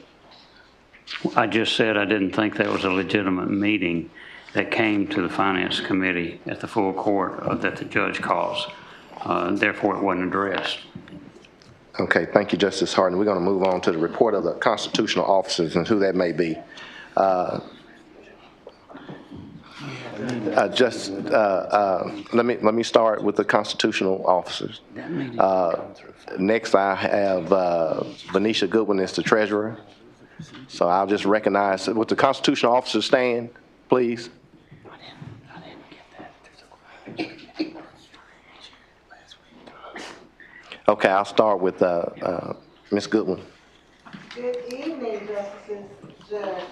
I just said I didn't think that was a legitimate meeting that came to the Finance Committee at the full court that the judge calls. Therefore, it wasn't addressed. Okay, thank you, Justice Harden. We're going to move on to the report of the constitutional officers and who that may be. Let me start with the constitutional officers. Next, I have Venetia Goodwin as the treasurer. So I'll just recognize, would the constitutional officers stand, please? Okay, I'll start with Ms. Goodwin. Good evening, Justices, Judge.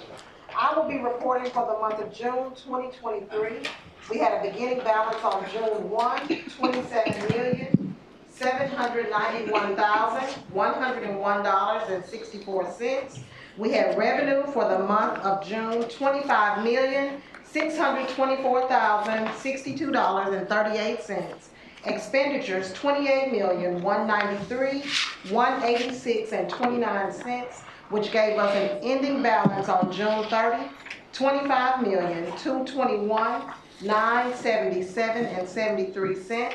I will be reporting for the month of June 2023. We had a beginning balance on June 1, $27,791,101.64. We had revenue for the month of June, $25,624,062.38. Expenditures, $28,193,186.29, which gave us an ending balance on June 30, $25,221,977.73.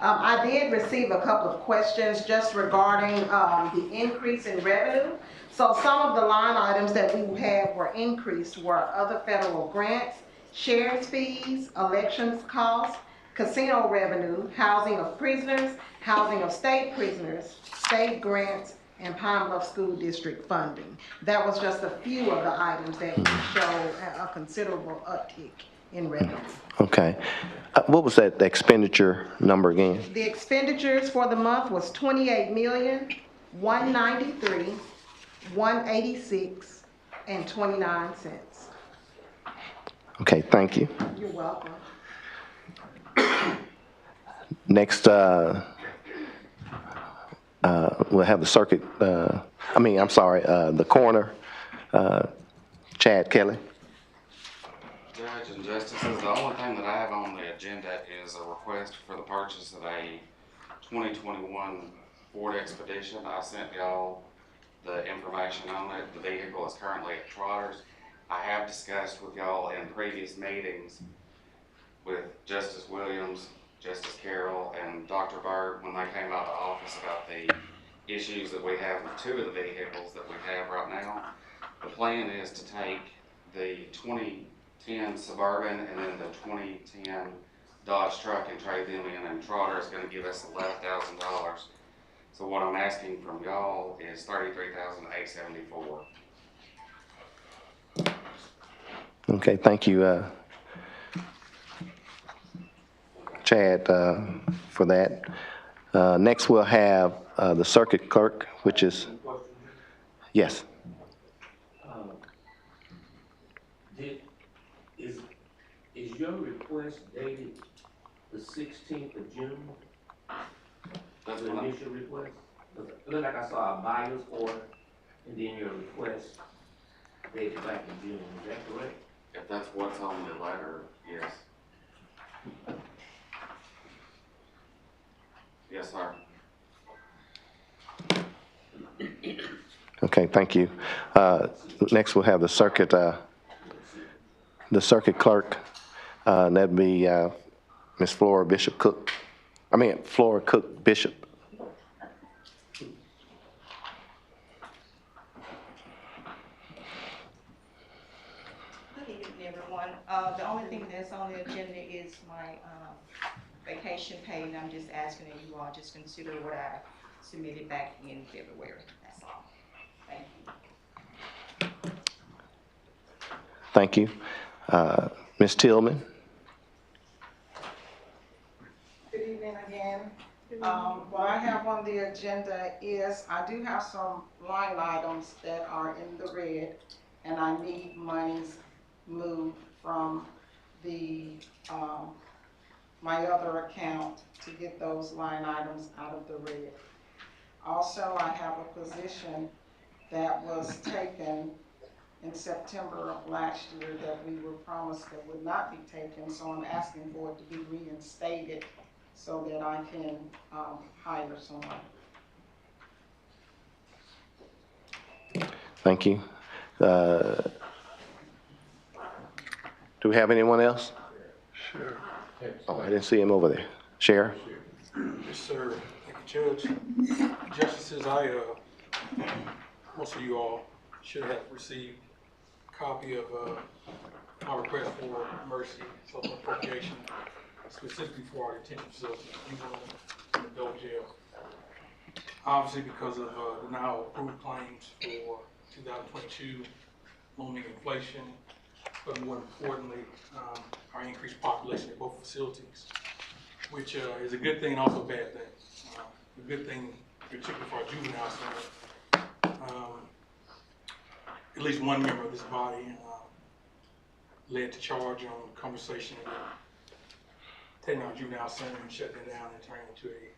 I did receive a couple of questions just regarding the increase in revenue. So some of the line items that we had were increased were other federal grants, shares fees, elections costs, casino revenue, housing of prisoners, housing of state prisoners, state grants, and Pine Bluff School District funding. That was just a few of the items that show a considerable uptick in revenue. Okay. What was that expenditure number again? The expenditures for the month was $28,193,186.29. Okay, thank you. You're welcome. Next, we'll have the circuit, the coroner, Chad Kelly. Judge and Justices, the only thing that I have on the agenda is a request for the purchase of a 2021 Ford Expedition. I sent y'all the information on it. The vehicle is currently at Trotters. I have discussed with y'all in previous meetings with Justice Williams, Justice Carroll, and Dr. Byrd when they came out of the office about the issues that we have with two of the vehicles that we have right now. The plan is to take the 2010 Suburban and then the 2010 Dodge truck and trade them in, and Trotter is going to give us $11,000. So what I'm asking from y'all is $33,874. Okay, thank you, Chad, for that. Next, we'll have the circuit clerk, which is, yes. Is your request dated the 16th of June? That's the initial request? It looked like I saw a buyer's order and then your request dated back in June. Is that correct? If that's what's on the letter, yes. Yes, sir. Okay, thank you. Next, we'll have the circuit clerk. That'd be Ms. Flora Cook Bishop. Good evening, everyone. The only thing that's on the agenda is my vacation pay, and I'm just asking that you all just consider what I submitted back in February. That's all. Thank you. Thank you. Ms. Tillman. Good evening again. What I have on the agenda is I do have some line items that are in the red, and I need monies moved from the my other account to get those line items out of the red. Also, I have a position that was taken in September of last year that we were promised that would not be taken, so I'm asking for it to be reinstated so that I can hire someone. Thank you. Do we have anyone else? Sure. Oh, I didn't see him over there. Sheriff? Yes, sir. Thank you, Judge. Justices, most of you all should have received a copy of my request for mercy, supplemental appropriation, specifically for our detention facility, in the adult jail. Obviously, because of the now approved claims for 2022, looming inflation, but more importantly, our increased population at both facilities, which is a good thing and also a bad thing. The good thing, particularly for our juvenile center, at least one member of this body led to charge on a conversation about taking our juvenile center and shutting it down and turning it into a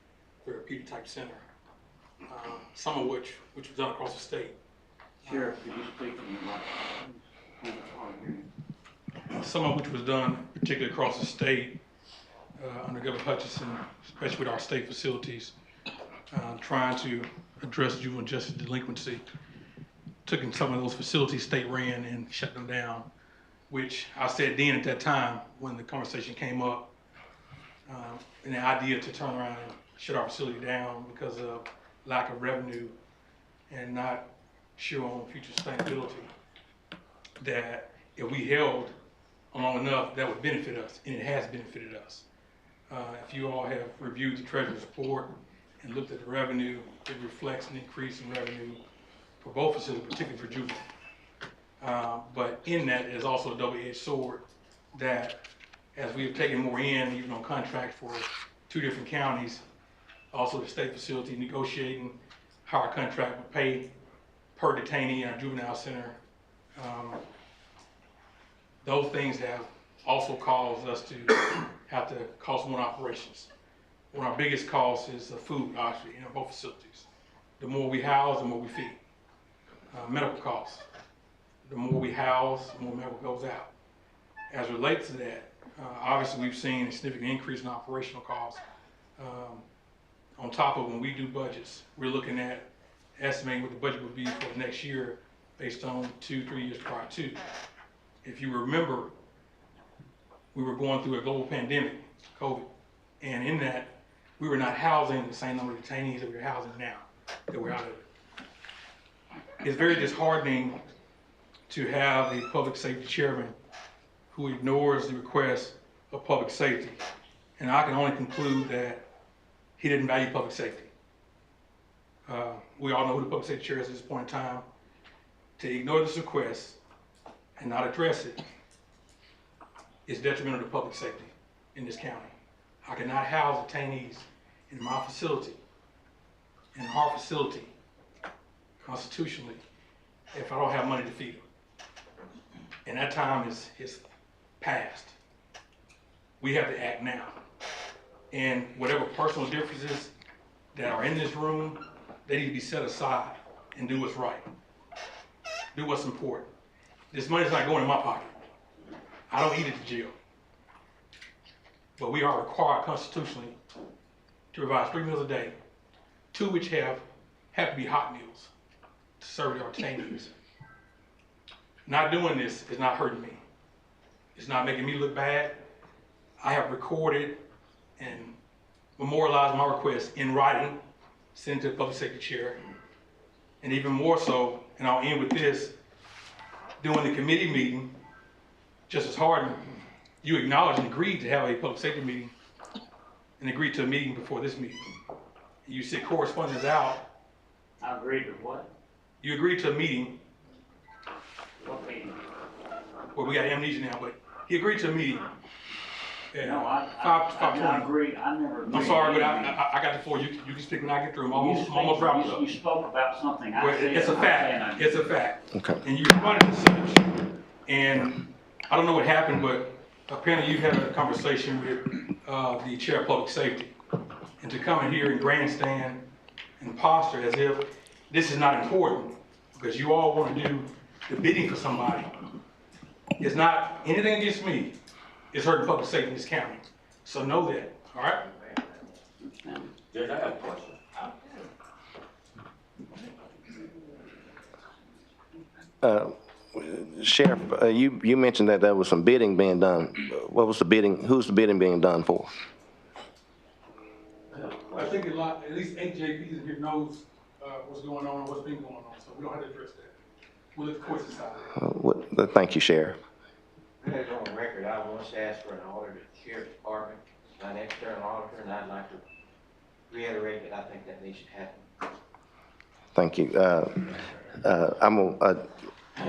therapeutic type center. Some of which was done across the state. Sheriff, could you speak to me about Some of which was done particularly across the state under Governor Hutchinson, especially with our state facilities, trying to address juvenile justice delinquency. Took in some of those facilities state ran and shut them down, which I said then at that time when the conversation came up, and the idea to turn around and shut our facility down because of lack of revenue and not sure on future sustainability, that if we held long enough, that would benefit us, and it has benefited us. If you all have reviewed the Treasurer's report and looked at the revenue, it reflects an increase in revenue for both facilities, particularly for juvenile. But in that is also a double-edged sword that as we have taken more in, even on contract for 2 different counties, also the state facility negotiating how our contract would pay per detainee in our juvenile center. Those things have also caused us to have to cost more operations. One of our biggest costs is the food, actually, in both facilities. The more we house, the more we feed. Medical costs. The more we house, the more medical goes out. As it relates to that, obviously we've seen a significant increase in operational costs. On top of when we do budgets, we're looking at estimating what the budget would be for the next year based on 2-3 years prior to. If you remember, we were going through a global pandemic, COVID, and in that, we were not housing the same number of detainees that we're housing now, that we're out of it. It's very disheartening to have a public safety chairman who ignores the request of public safety. And I can only conclude that he didn't value public safety. We all know who the public safety chair is at this point in time. To ignore this request and not address it is detrimental to public safety in this county. I cannot house detainees in my facility, in our facility, constitutionally, if I don't have money to feed them. And that time is past. We have to act now. And whatever personal differences that are in this room, they need to be set aside and do what's right. Do what's important. This money's not going in my pocket. I don't eat at the jail. But we are required constitutionally to provide 3 meals a day, 2 which have to be hot meals to serve our detainees. Not doing this is not hurting me. It's not making me look bad. I have recorded and memorialized my request in writing, sent it to the public safety chair, and even more so, and I'll end with this, during the committee meeting, Justice Harden, you acknowledged and agreed to have a public safety meeting and agreed to a meeting before this meeting. You sent correspondence out. I agreed with what? You agreed to a meeting. What meeting? Well, we got amnesia now, but he agreed to a meeting. No, I agree. I never agreed. I'm sorry, but I got the floor. You can speak when I get through. I'm almost wrapped up. You spoke about something. It's a fact. It's a fact. Okay. And you responded to such. And I don't know what happened, but apparently you had a conversation with the chair of public safety. And to come in here and grandstand and posture as if this is not important because you all want to do the bidding for somebody. It's not anything against me. It's hurting public safety in this county. So know that, all right? Judge, I have a question. Sheriff, you mentioned that there was some bidding being done. What was the bidding, who's the bidding being done for? I think at least 8 JPs in here knows what's going on and what's been going on, so we don't have to address that. We'll let the courts decide. Thank you, Sheriff. As on record, I once asked for an auditor at the Sheriff's Department, not an external auditor, and I'd like to reiterate that I think that needs to happen. Thank you.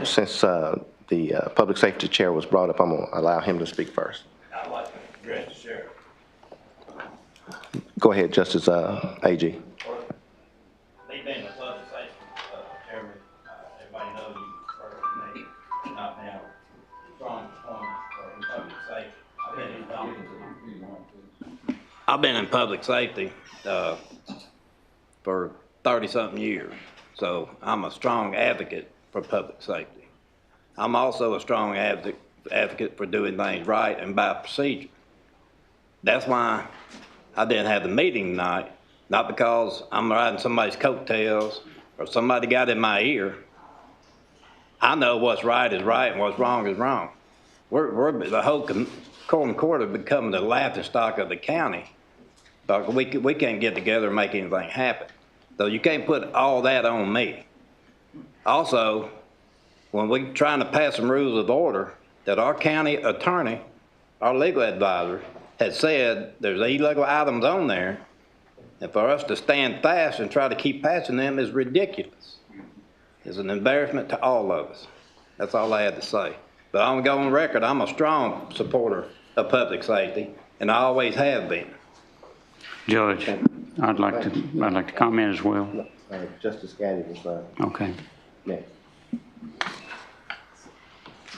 Since the public safety chair was brought up, I'm going to allow him to speak first. I'd like to address the sheriff. Go ahead, Justice AG. Me being a public safety chairman, everybody knows you first me, not now. Strong performance in public safety. I've been in public safety for 30-something years, so I'm a strong advocate for public safety. I'm also a strong advocate for doing things right and by procedure. That's why I didn't have the meeting tonight, not because I'm riding somebody's coattails or somebody got in my ear. I know what's right is right and what's wrong is wrong. The whole Courthouse Court has become the laughingstock of the county. But we can't get together and make anything happen. So you can't put all that on me. Also, when we're trying to pass some rules of order, that our county attorney, our legal advisor, has said there's illegal items on there, and for us to stand fast and try to keep passing them is ridiculous. It's an embarrassment to all of us. That's all I had to say. But I'm going on record, I'm a strong supporter of public safety, and I always have been. Judge, I'd like to comment as well. Justice Gaddy was Okay. next.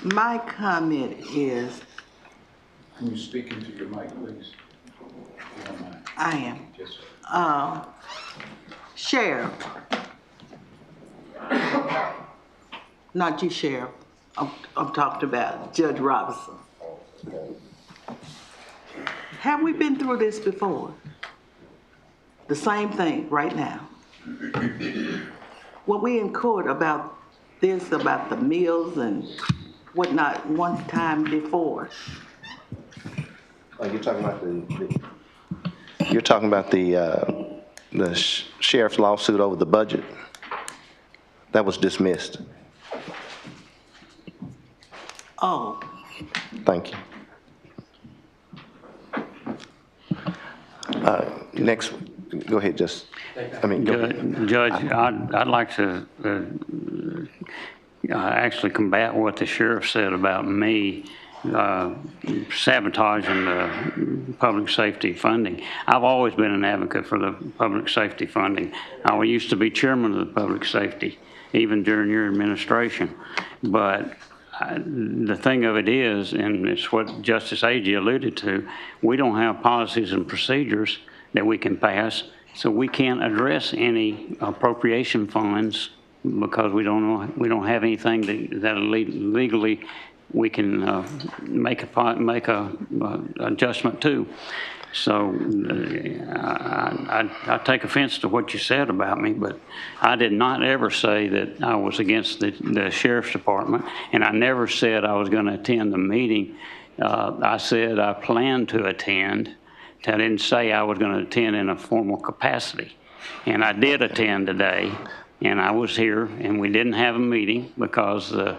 My comment is, Can you speak into your mic, please? If you don't mind. I am. Yes. Sheriff. Not you, Sheriff. I'm talking about Judge Robinson. Have we been through this before? The same thing right now. When we in court about this, about the meals and whatnot, one time before. Oh, you're talking about the sheriff's lawsuit over the budget? That was dismissed. Oh. Thank you. Next, go ahead, go ahead. Judge, I'd like to actually combat what the sheriff said about me sabotaging the public safety funding. I've always been an advocate for the public safety funding. I used to be chairman of the public safety, even during your administration. But the thing of it is, and it's what Justice Agee alluded to, we don't have policies and procedures that we can pass, so we can't address any appropriation funds because we don't have anything that legally we can make a adjustment to. So I take offense to what you said about me, but I did not ever say that I was against the sheriff's department, and I never said I was going to attend the meeting. I said I planned to attend. I didn't say I was going to attend in a formal capacity. And I did attend today, and I was here, and we didn't have a meeting because the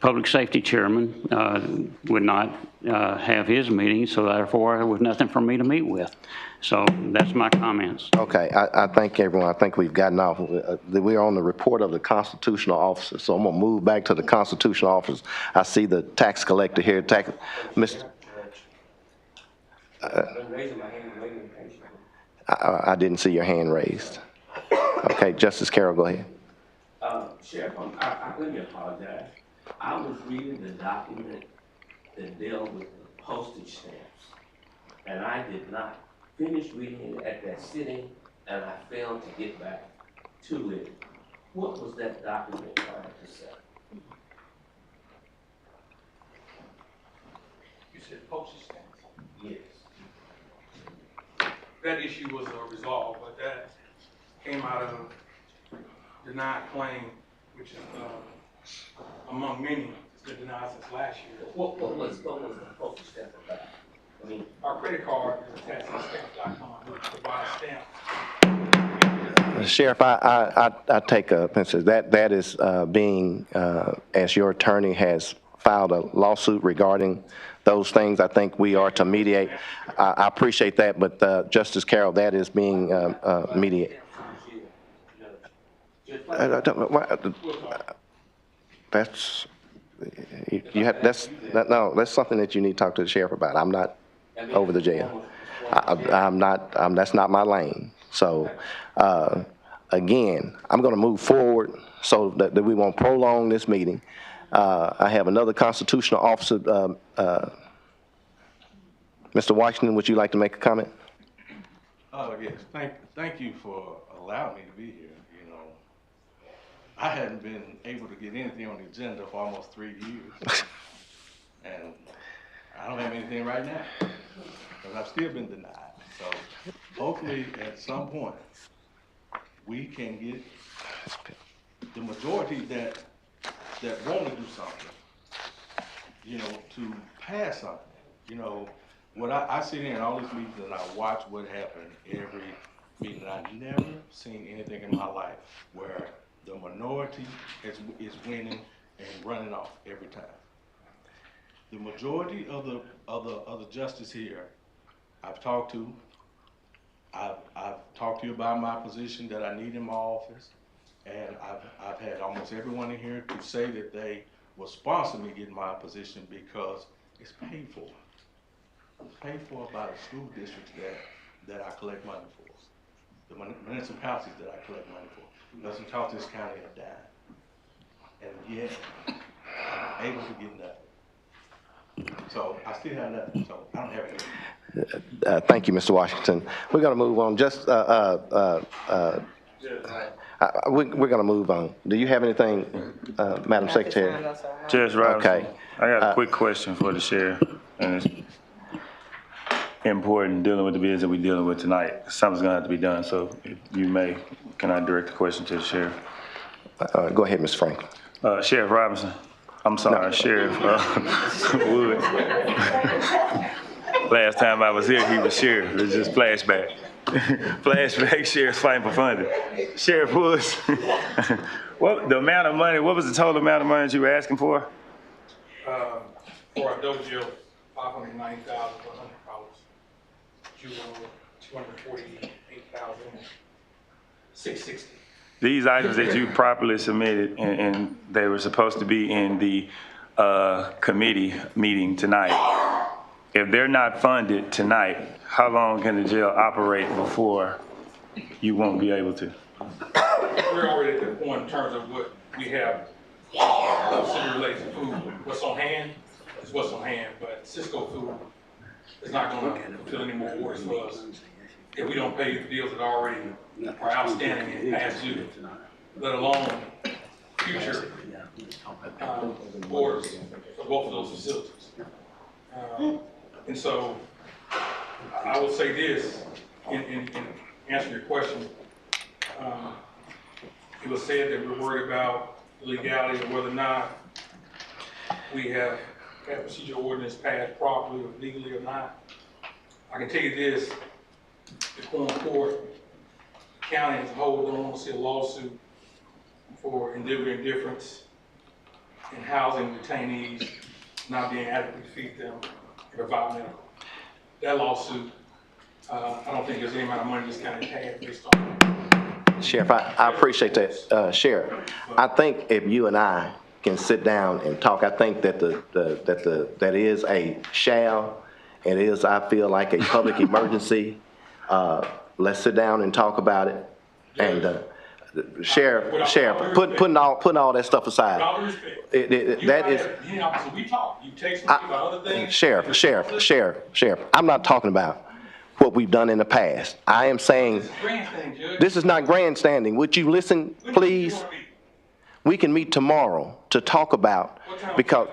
public safety chairman would not have his meeting, so therefore there was nothing for me to meet with. So that's my comments. Okay, I thank everyone. I think we've gotten off. We're on the report of the constitutional officer, so I'm going to move back to the constitutional officer. I see the tax collector here. Mr. I didn't see your hand raised. Okay, Justice Carroll, go ahead. Sheriff, let me apologize. I was reading the document that dealt with the postage stamps, and I did not finish reading it at that sitting, and I failed to get back to it. What was that document trying to say? You said postage stamps? Yes. That issue was resolved, but that came out of denied claim, which is among many, it's been denied since last year. What was the postage stamp about? I mean, our credit card is attached to stamps.com, which provides stamps. Sheriff, I take offense. That is being, as your attorney has filed a lawsuit regarding those things. I think we are to mediate. I appreciate that, but Justice Carroll, that is being mediated. That's that's something that you need to talk to the sheriff about. I'm not over the jail. That's not my lane. So again, I'm going to move forward so that we won't prolong this meeting. I have another constitutional officer. Mr. Washington, would you like to make a comment? Yes. Thank you for allowing me to be here. You know, I hadn't been able to get anything on the agenda for almost 3 years, and I don't have anything right now because I've still been denied. So hopefully, at some point, we can get the majority that want to do something, you know, to pass something. You know, when I sit here in all these meetings and I watch what happened every meeting, I've never seen anything in my life where the minority is winning and running off every time. The majority of the justice here, I've talked to. I've talked to you about my position that I need in my office, and I've had almost everyone in here to say that they will sponsor me getting my position because it's paid for. It's paid for by the school districts that I collect money for, the municipalities that I collect money for. It doesn't cost this county a dime, and yet I'm able to get nothing. So I still have nothing. So I don't have anything. Thank you, Mr. Washington. We're going to move on. We're going to move on. Do you have anything, Madam Secretary? Judge Robinson, Okay. I got a quick question for the sheriff, and it's important dealing with the business that we're dealing with tonight. Something's going to have to be done, so if you may, can I direct the question to the sheriff? Go ahead, Mr. Franklin. Sheriff Robinson, I'm sorry, No. Sheriff Wood. Last time I was here, he was sheriff. It's just flashback. Flashback, sheriff's fighting for funding. Sheriff Woods, what the amount of money, what was the total amount of money that you were asking for? For a dojo, $590,100. Juvenile, $248,660. These items that you properly submitted, and they were supposed to be in the committee meeting tonight. If they're not funded tonight, how long can the jail operate before you won't be able to? We're already at the point in terms of what we have, city-related food. What's on hand is what's on hand, but Cisco food is not going to fulfill any more orders for us if we don't pay the bills that already are outstanding and past due, let alone future orders for both of those facilities. And so I will say this in answering your question. It was said that we're worried about the legality of whether or not we have had procedural ordinance passed properly or legally or not. I can tell you this, the Quorum Court, the county as a whole don't want to see a lawsuit for deliberate indifference in housing detainees not being adequate to feed them and provide medical. That lawsuit, I don't think there's any amount of money this county had based on it. Sheriff, I appreciate that. Sheriff, I think if you and I can sit down and talk, I think that that is a shall, it is, I feel like, a public emergency. Let's sit down and talk about it. And Sheriff, putting all that stuff aside. With all due respect, That is. so we talk. You text me about other things. Sheriff, I'm not talking about what we've done in the past. I am saying, this is not grandstanding. Would you listen, please? We can meet tomorrow to talk about, because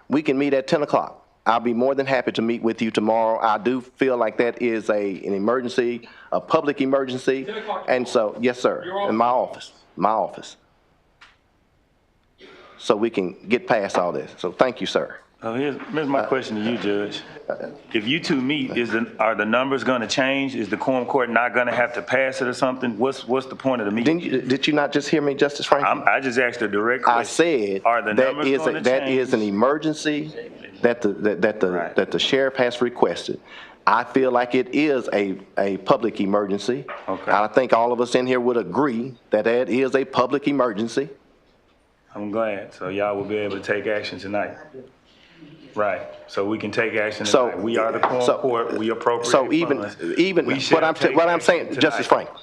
we can meet at 10 o'clock. I'll be more than happy to meet with you tomorrow. I do feel like that is an emergency, a public emergency. And so, yes, sir, in my office. So we can get past all this. So thank you, sir. Here's my question to you, Judge. If you two meet, are the numbers going to change? Is the Quorum Court not going to have to pass it or something? What's the point of the meeting? Did you not just hear me, Justice Franklin? I just asked a direct question. I said are the numbers going to change? That is an emergency that the sheriff has requested. I feel like it is a public emergency. Okay. I think all of us in here would agree that that is a public emergency. I'm glad. So y'all will be able to take action tonight. Right. So we can take action tonight. We are the Quorum Court. We appropriate So even what I'm saying, tonight. Justice Franklin,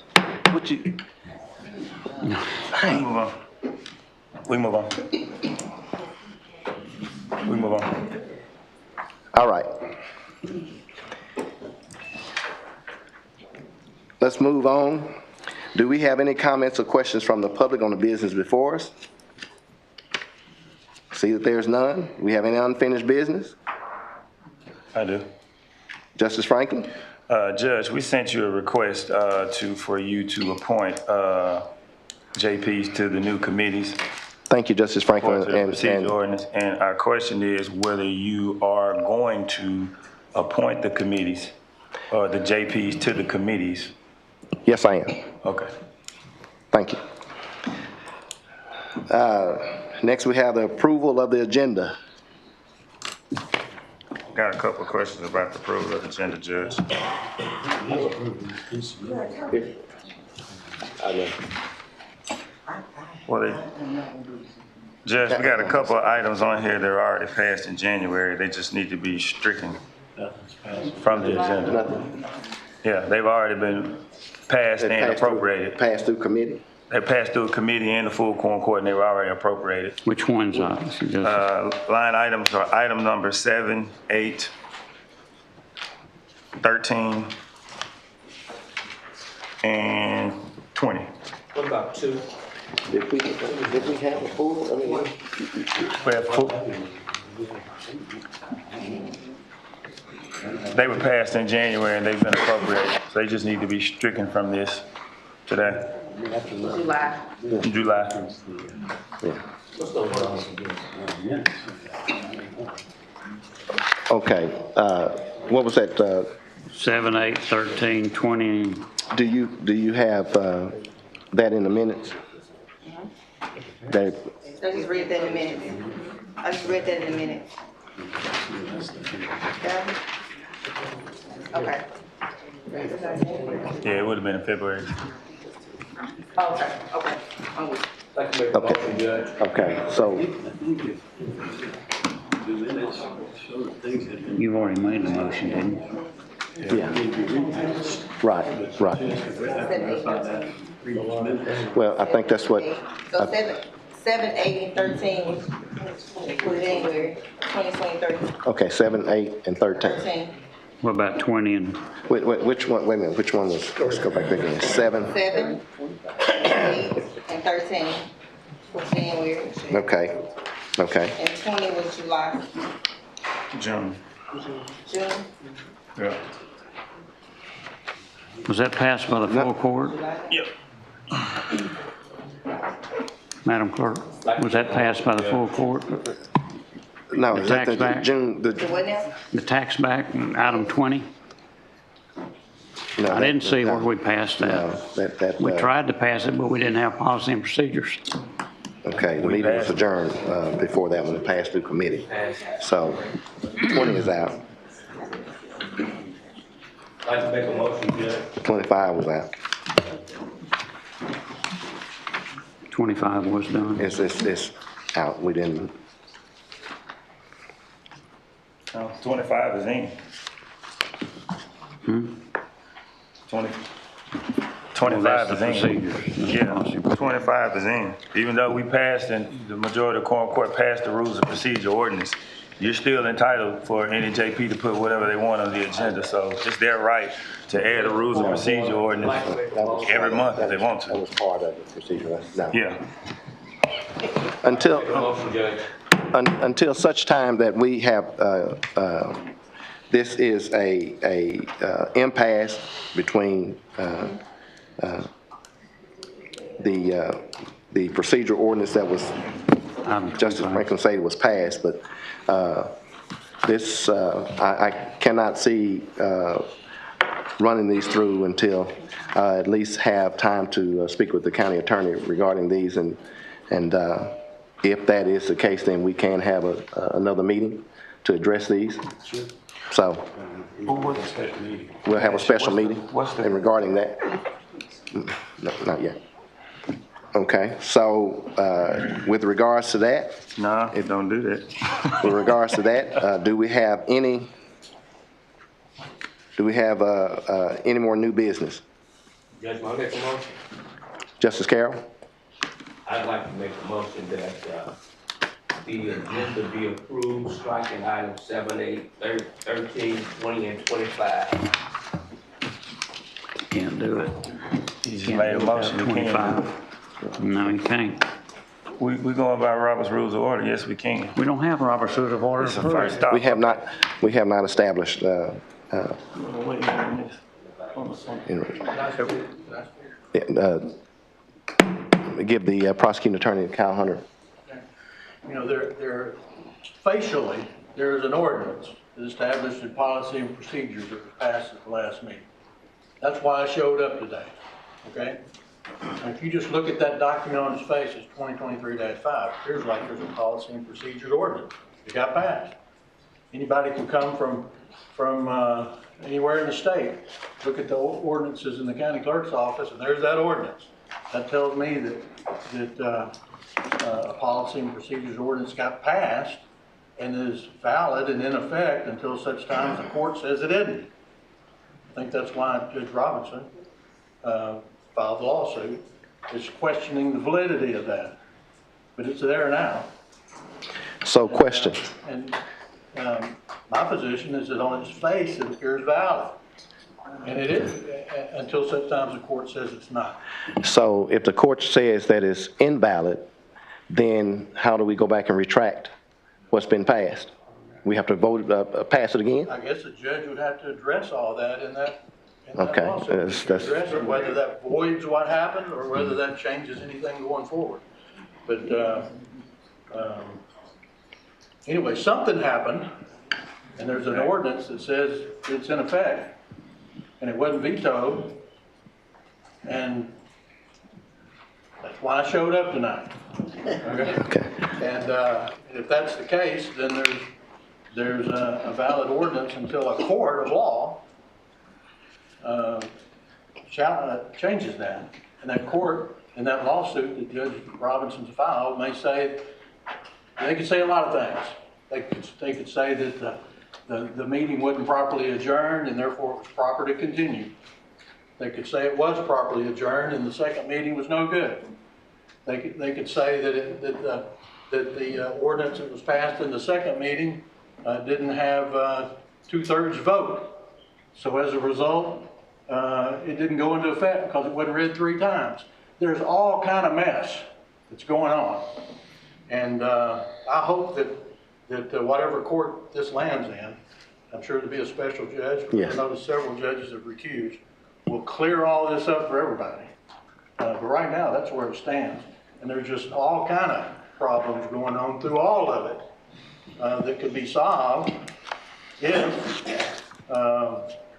would you? We move on. All right. Let's move on. Do we have any comments or questions from the public on the business before us? See that there's none. We have any unfinished business? I do. Justice Franklin? Judge, we sent you a request for you to appoint JPs to the new committees. Thank you, Justice Franklin. And our question is whether you are going to appoint the committees or the JPs to the committees? Yes, I am. Okay. Thank you. Next, we have the approval of the agenda. Got a couple of questions about the approval of the agenda, Judge. Judge, we got a couple of items on here that are already passed in January. They just need to be stricken from the agenda. Yeah, they've already been passed and appropriated. Passed through committee? They passed through a committee and the full quorum court, and they were already appropriated. Which ones are? Line items are item number 7, 8, 13, and 20. What about 2? Did we have a full, I mean, We have full. They were passed in January and they've been appropriated, so they just need to be stricken from this today. July. July. okay, what was that? 7, 8, 13, 20. Do you have that in the minutes? That, I just read that in the minutes. I just read that in the minutes. Okay. Yeah, it would have been in February. Okay, okay. I'm with you. okay, so You've already made the motion, didn't you? yeah, right. Well, I think that's what. So 7, 8, and 13 was January 2023. Okay, 7, 8, and 13. 13. What about 20 and? Which one? Wait a minute. Which one was? Let's go back again. 7. 7, 8, and 13 was January. Okay. Okay. And 20 was July. June. June. Yeah. Was that passed by the full court? Yep. Madam Clerk, was that passed by the full court? No, The is that tax the back? June? The what now? The tax back, item 20? No, I didn't see where we passed that. No, that. We tried to pass it, but we didn't have policy and procedures. Okay, the meeting was adjourned before that when it passed through committee. So 20 is out. I'd like to make a motion, Judge. 25 was out. 25 was done. It's out. We didn't. 25 is in. 25 is in. Yeah, 25 is in. Even though we passed and the majority of the quorum court passed the rules of procedure ordinance, you're still entitled for any JP to put whatever they want on the agenda. So it's their right to add the rules of procedure ordinance every month if they want to. That was part of the procedure. No. Yeah. Until such time that we have, this is a impasse between the procedure ordinance that was, Justice Franklin said was passed, but this, I cannot see running these through until at least have time to speak with the county attorney regarding these, and if that is the case, then we can have another meeting to address these. So we'll have a special meeting and regarding that. No, not yet. Okay, so with regards to that. No, it don't do that. With regards to that, do we have any more new business? Judge, may I make a motion? Justice Carroll? I'd like to make a motion that the agenda be approved, striking items 7, 8, 13, 20, and 25. Can't do it. You just made a motion. 25. No, you can't. We going by Robert's Rules of Order. Yes, we can. We don't have Robert's Rules of Order. It's the first stop. We have not established, give the prosecuting attorney, Kyle Hunter. You know, there facially, there is an ordinance, that established the policy and procedures that was passed at the last meeting. That's why I showed up today, okay? And if you just look at that document on its face, it's 2023-5. It appears like there's a policy and procedures ordinance. It got passed. Anybody can come from anywhere in the state, look at the ordinances in the county clerk's office, and there's that ordinance. That tells me that a policy and procedures ordinance got passed and is valid and in effect until such time as the court says it isn't. I think that's why Judge Robinson filed the lawsuit, is questioning the validity of that. But it's there now. So question. And my position is that on its face, it appears valid. And it is, until such time as the court says it's not. So if the court says that it's invalid, then how do we go back and retract what's been passed? We have to vote, pass it again? I guess the judge would have to address all that in that Okay. lawsuit. Address it, whether that voids what happened or whether that changes anything going forward. But anyway, something happened, and there's an ordinance that says it's in effect, and it wasn't vetoed, and that's why I showed up tonight. Okay. And if that's the case, then there's a valid ordinance until a court of law changes that. And that court, in that lawsuit that Judge Robinson's filed, may say, they could say a lot of things. They could say that the meeting wasn't properly adjourned and therefore it was proper to continue. They could say it was properly adjourned and the second meeting was no good. They could say that the ordinance that was passed in the second meeting didn't have 2/3 vote. So as a result, it didn't go into effect because it wasn't read 3 times. There's all kind of mess that's going on. And I hope that whatever court this lands in, I'm sure there'll be a special judge, Yes. I noticed several judges have recused, will clear all this up for everybody. But right now, that's where it stands. And there's just all kind of problems going on through all of it that could be solved if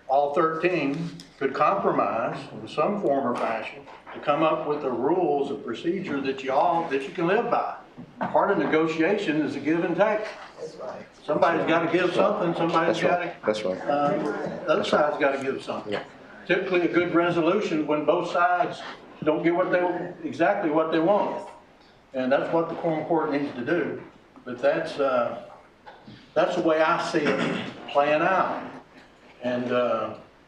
all 13 could compromise in some form or fashion to come up with the rules of procedure that you can live by. Part of negotiation is a give and take. That's right. Somebody's got to give something, somebody's got to. That's right. The other side's got to give something. Yeah. Typically, a good resolution when both sides don't get exactly what they want, and that's what the Quorum Court needs to do. But that's the way I see it playing out. And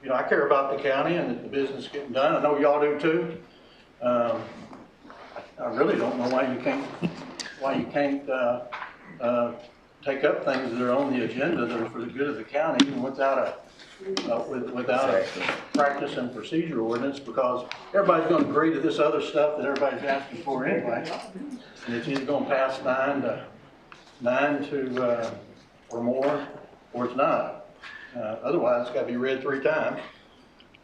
you know, I care about the county and the business getting done. I know y'all do too. I really don't know why you can't take up things that are on the agenda that are for the good of the county, even without a practice and procedure ordinance, because everybody's going to agree to this other stuff that everybody's asking for anyway, and it's either going to pass 9 to or more, or it's not. Otherwise, it's got to be read 3 times.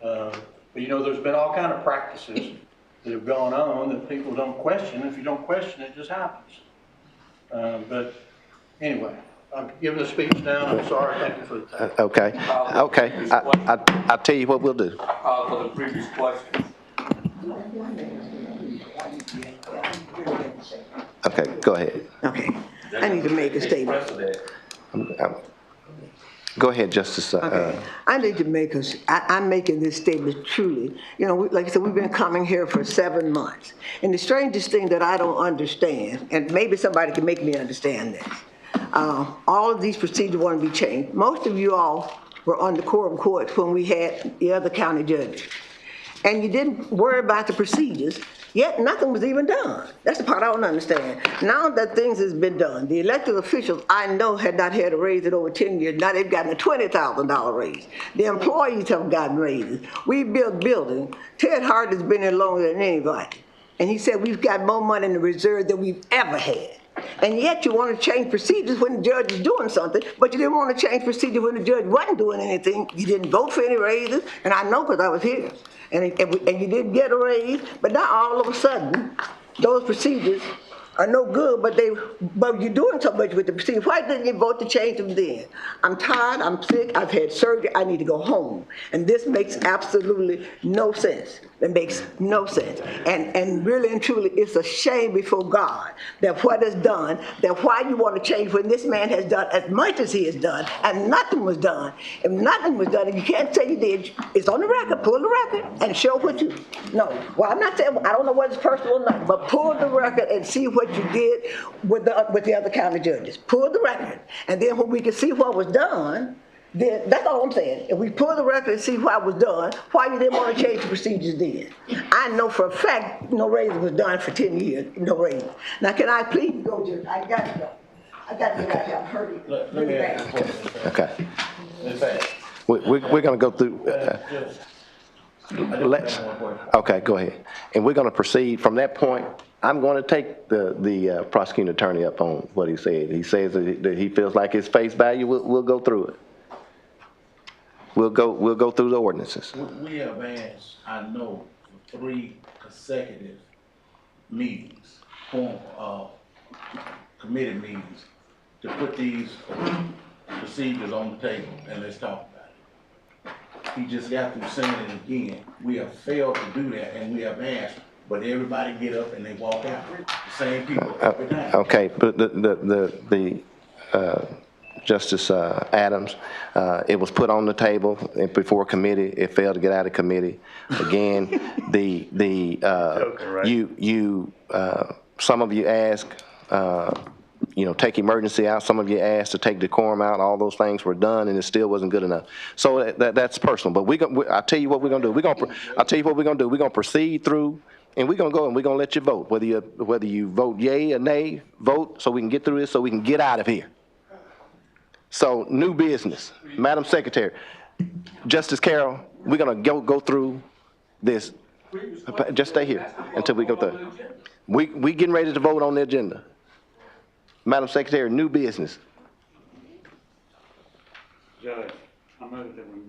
But you know, there's been all kind of practices that have gone on that people don't question. If you don't question, it just happens. But anyway, I'm giving a speech now. I'm sorry. Thank you for the time. Okay. I'll tell you what we'll do. For the previous question. Okay, go ahead. Okay, I need to make a statement. Go ahead, Justice. Okay, I need to make I'm making this statement truly. You know, like I said, we've been coming here for 7 months. And the strangest thing that I don't understand, and maybe somebody can make me understand this, all of these procedures want to be changed. Most of you all were on the Quorum Court when we had the other county judges. And you didn't worry about the procedures, yet nothing was even done. That's the part I don't understand. Now that things has been done, the elected officials I know had not had a raise in over 10 years. Now they've gotten a $20,000 raise. The employees have gotten raises. We built buildings. Ted Hart has been here longer than anybody. And he said we've got more money in the reserve than we've ever had. And yet you want to change procedures when the judge is doing something, but you didn't want to change procedure when the judge wasn't doing anything. You didn't vote for any raises, and I know because I was here. And you didn't get a raise, but now all of a sudden, those procedures are no good, but you're doing so much with the procedure. Why didn't you vote to change them then? I'm tired, I'm sick, I've had surgery, I need to go home. And this makes absolutely no sense. It makes no sense. And really and truly, it's a shame before God that what is done, that why you want to change when this man has done as much as he has done and nothing was done. If nothing was done, and you can't say you did, it's on the record, pull the record and show what you, no. Well, I'm not saying, I don't know whether it's personal or not, but pull the record and see what you did with the other county judges. Pull the record. And then when we can see what was done, then that's all I'm saying. If we pull the record and see what was done, why you didn't want to change the procedures then? I know for a fact no raise was done for 10 years, no raise. Now can I please go, Judge? I got to go. I got to get out here, I'm hurting really bad. Okay. We're going to go through, okay, go ahead. And we're going to proceed from that point. I'm going to take the prosecuting attorney up on what he said. He says that he feels like it's face value. We'll go through it. We'll go through the ordinances. We have asked, I know, for 3 consecutive meetings, committee meetings, to put these procedures on the table and let's talk about it. He just got through saying it again. We have failed to do that, and we have asked, but everybody get up and they walk out. The same people every time. Okay, but the Justice Adams, it was put on the table before committee. It failed to get out of committee. Again, some of you ask, take emergency out. Some of you asked to take decorum out. All those things were done, and it still wasn't good enough. So that's personal. But I'll tell you what we're gonna do. I'll tell you what we're gonna do. We're gonna proceed through, and we're gonna go and we're gonna let you vote. Whether you vote yay or nay, vote so we can get through this, so we can get out of here. So new business, Madam Secretary, Justice Carroll, we're gonna go through this. Just stay here until we go through. We getting ready to vote on the agenda. Madam Secretary, new business. Judge, I move that we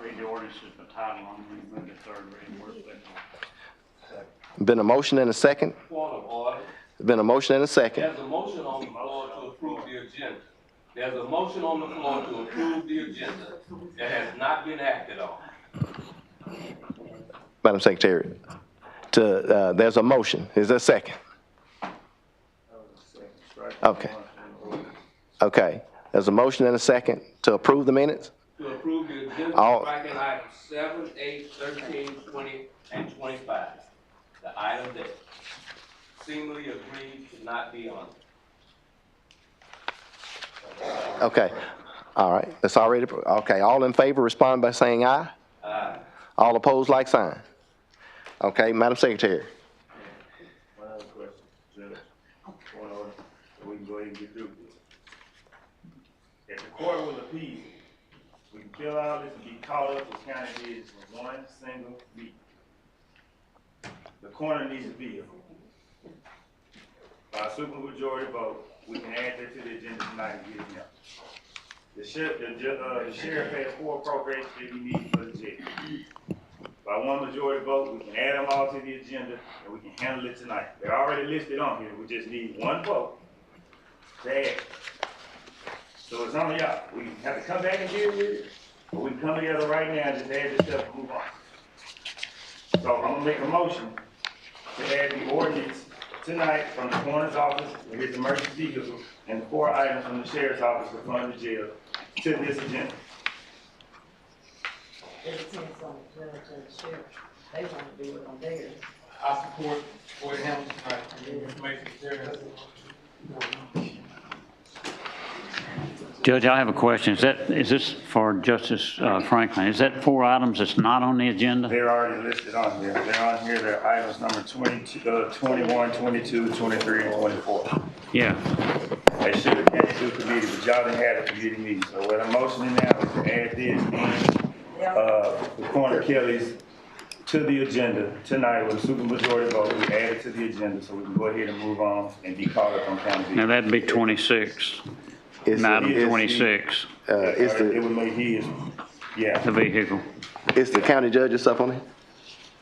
read the ordinances by title only, move the third reading. Been a motion and a second. Point of order. Been a motion and a second. There's a motion on the floor to approve the agenda. There's a motion on the floor to approve the agenda that has not been acted on. Madam Secretary, there's a motion. Is there a second? Okay. Okay. There's a motion and a second to approve the minutes? To approve the agenda, striking items 7, 8, 13, 20, and 25. The item that seemingly agreed should not be on. Okay. All right. That's already, okay. All in favor, respond by saying aye. Aye. All opposed, like sign. Okay, Madam Secretary. One other question, Judge. Point of order, so we can go ahead and get through this. If the court will appeal, we can fill out this and be caught up with county business in one single meeting. The coroner needs a bill. By a supermajority vote, we can add that to the agenda tonight and get it done. The sheriff has 4 appropriations that he needs for the jail. By one majority vote, we can add them all to the agenda and we can handle it tonight. They're already listed on here. We just need one vote to add. So it's on y'all. We have to come back and deal with it, or we can come together right now and just add this stuff and move on. So I'm gonna make a motion to add the ordinance tonight from the coroner's office with his emergency vehicle and the 4 items from the sheriff's office to fund the jail to this agenda. It depends on the judge and the sheriff. They want to do it on theirs. I support what it handles tonight, and the information there. Judge, I have a question. Is this for Justice Franklin? Is that 4 items that's not on the agenda? They're already listed on here. They're on here. They're items number 21, 22, 23, and 24. Yeah. They should have came to a committee, but y'all didn't have a committee meeting. So what I'm motioning now is to add this and the Coroner Kelly's to the agenda tonight with a supermajority vote. We add it to the agenda so we can go ahead and move on and be caught up on county business. Now that'd be 26. Item 26. It would make his, yeah. The vehicle. Is the county judge's stuff on there?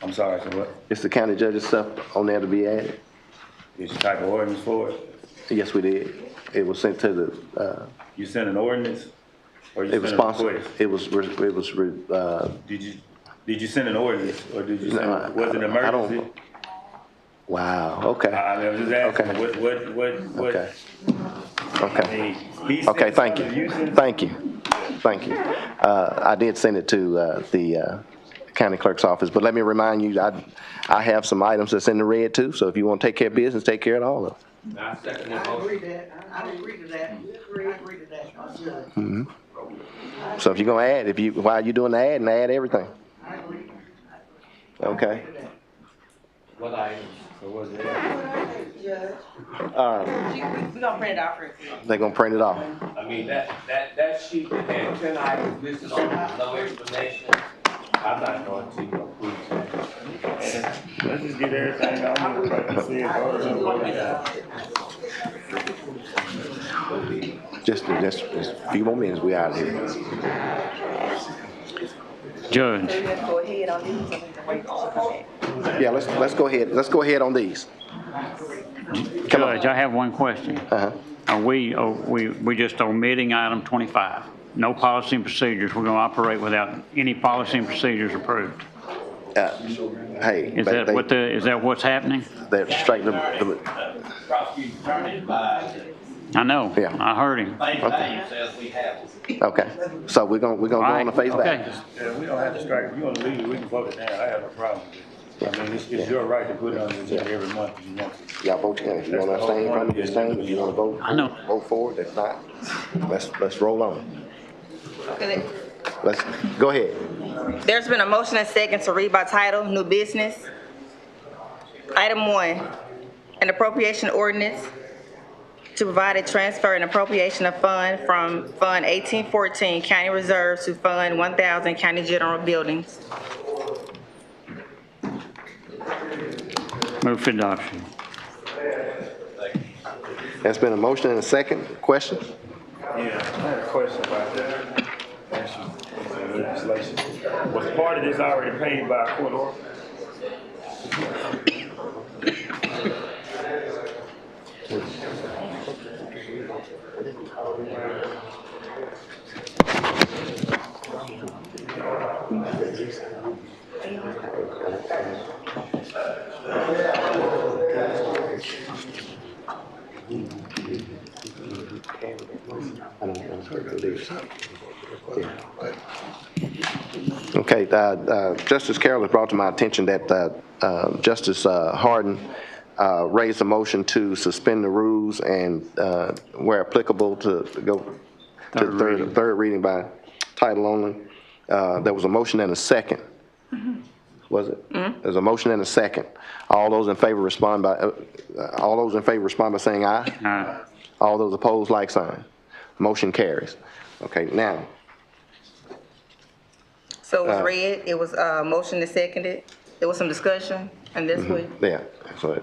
I'm sorry, so what? Is the county judge's stuff on there to be added? Did you type an ordinance for it? Yes, we did. It was sent to the, You sent an ordinance? Or you it was sent a sponsored, request? Did you send an ordinance, or did you send, was it an I don't, emergency? wow, okay. I mean, I'm just asking, Okay. what? Okay. I Okay. mean, he sent Okay, thank something, you. sent Thank you. Thank you. I did send it to the county clerk's office, but let me remind you, I have some items that's in the red too, so if you want to take care of business, take care of all of them. I second that I motion. agree that, I agree to that, I agree to that, Judge. Mhm. So if you're gonna add, while you're doing the add everything. I agree. Okay. What items? So what's it? Judge, All right, we gonna print it out for you. they're gonna print it off. I mean, that sheet that had 10 items listed on it, no explanation, I'm not going to approve that. Let's just get everything on here, and see if Just a few more minutes, we out of here. Judge, Let's go ahead on these, so we can wait for it. Yeah, let's go ahead. Let's go ahead on these. Judge, I have one question. Uh-huh. Are we just omitting item 25? No policy and procedures, we're gonna operate without any policy and procedures approved? Hey. Is that what's happening? They're straight to Prosecuting attorney advised that I know, Yeah. I heard him. face value says we have it. okay. So we're gonna go on the face Okay. value. Yeah, we don't have to strike, if you wanna leave, we can vote it down, I have no problem with it. I mean, it's your right to put it on the agenda every month if you want to. Y'all vote together. If you want to abstain from it, abstain. If you want to vote, I know. vote for it. If not, let's roll on. Okay. Let's go ahead. There's been a motion and second to read by title, new business. Item 1, an appropriation ordinance to provide a transfer and appropriation of fund from Fund 1814 County Reserve to Fund 1000 County General Buildings. Move for adoption. There's been a motion and a second. Question? Yeah, I had a question about that. Legislation. Was part of this already paid by a court order? Okay, Justice Carroll has brought to my attention that Justice Harden raised a motion to suspend the rules and, where applicable, to go to the third reading by title only. There was a motion and a second. Was it? There's a motion and a second. All those in favor respond by saying aye. Aye. All those opposed, like sign. Motion carries. Okay, now, So it was read, it was motion and seconded, there was some discussion, and this way, yeah, so,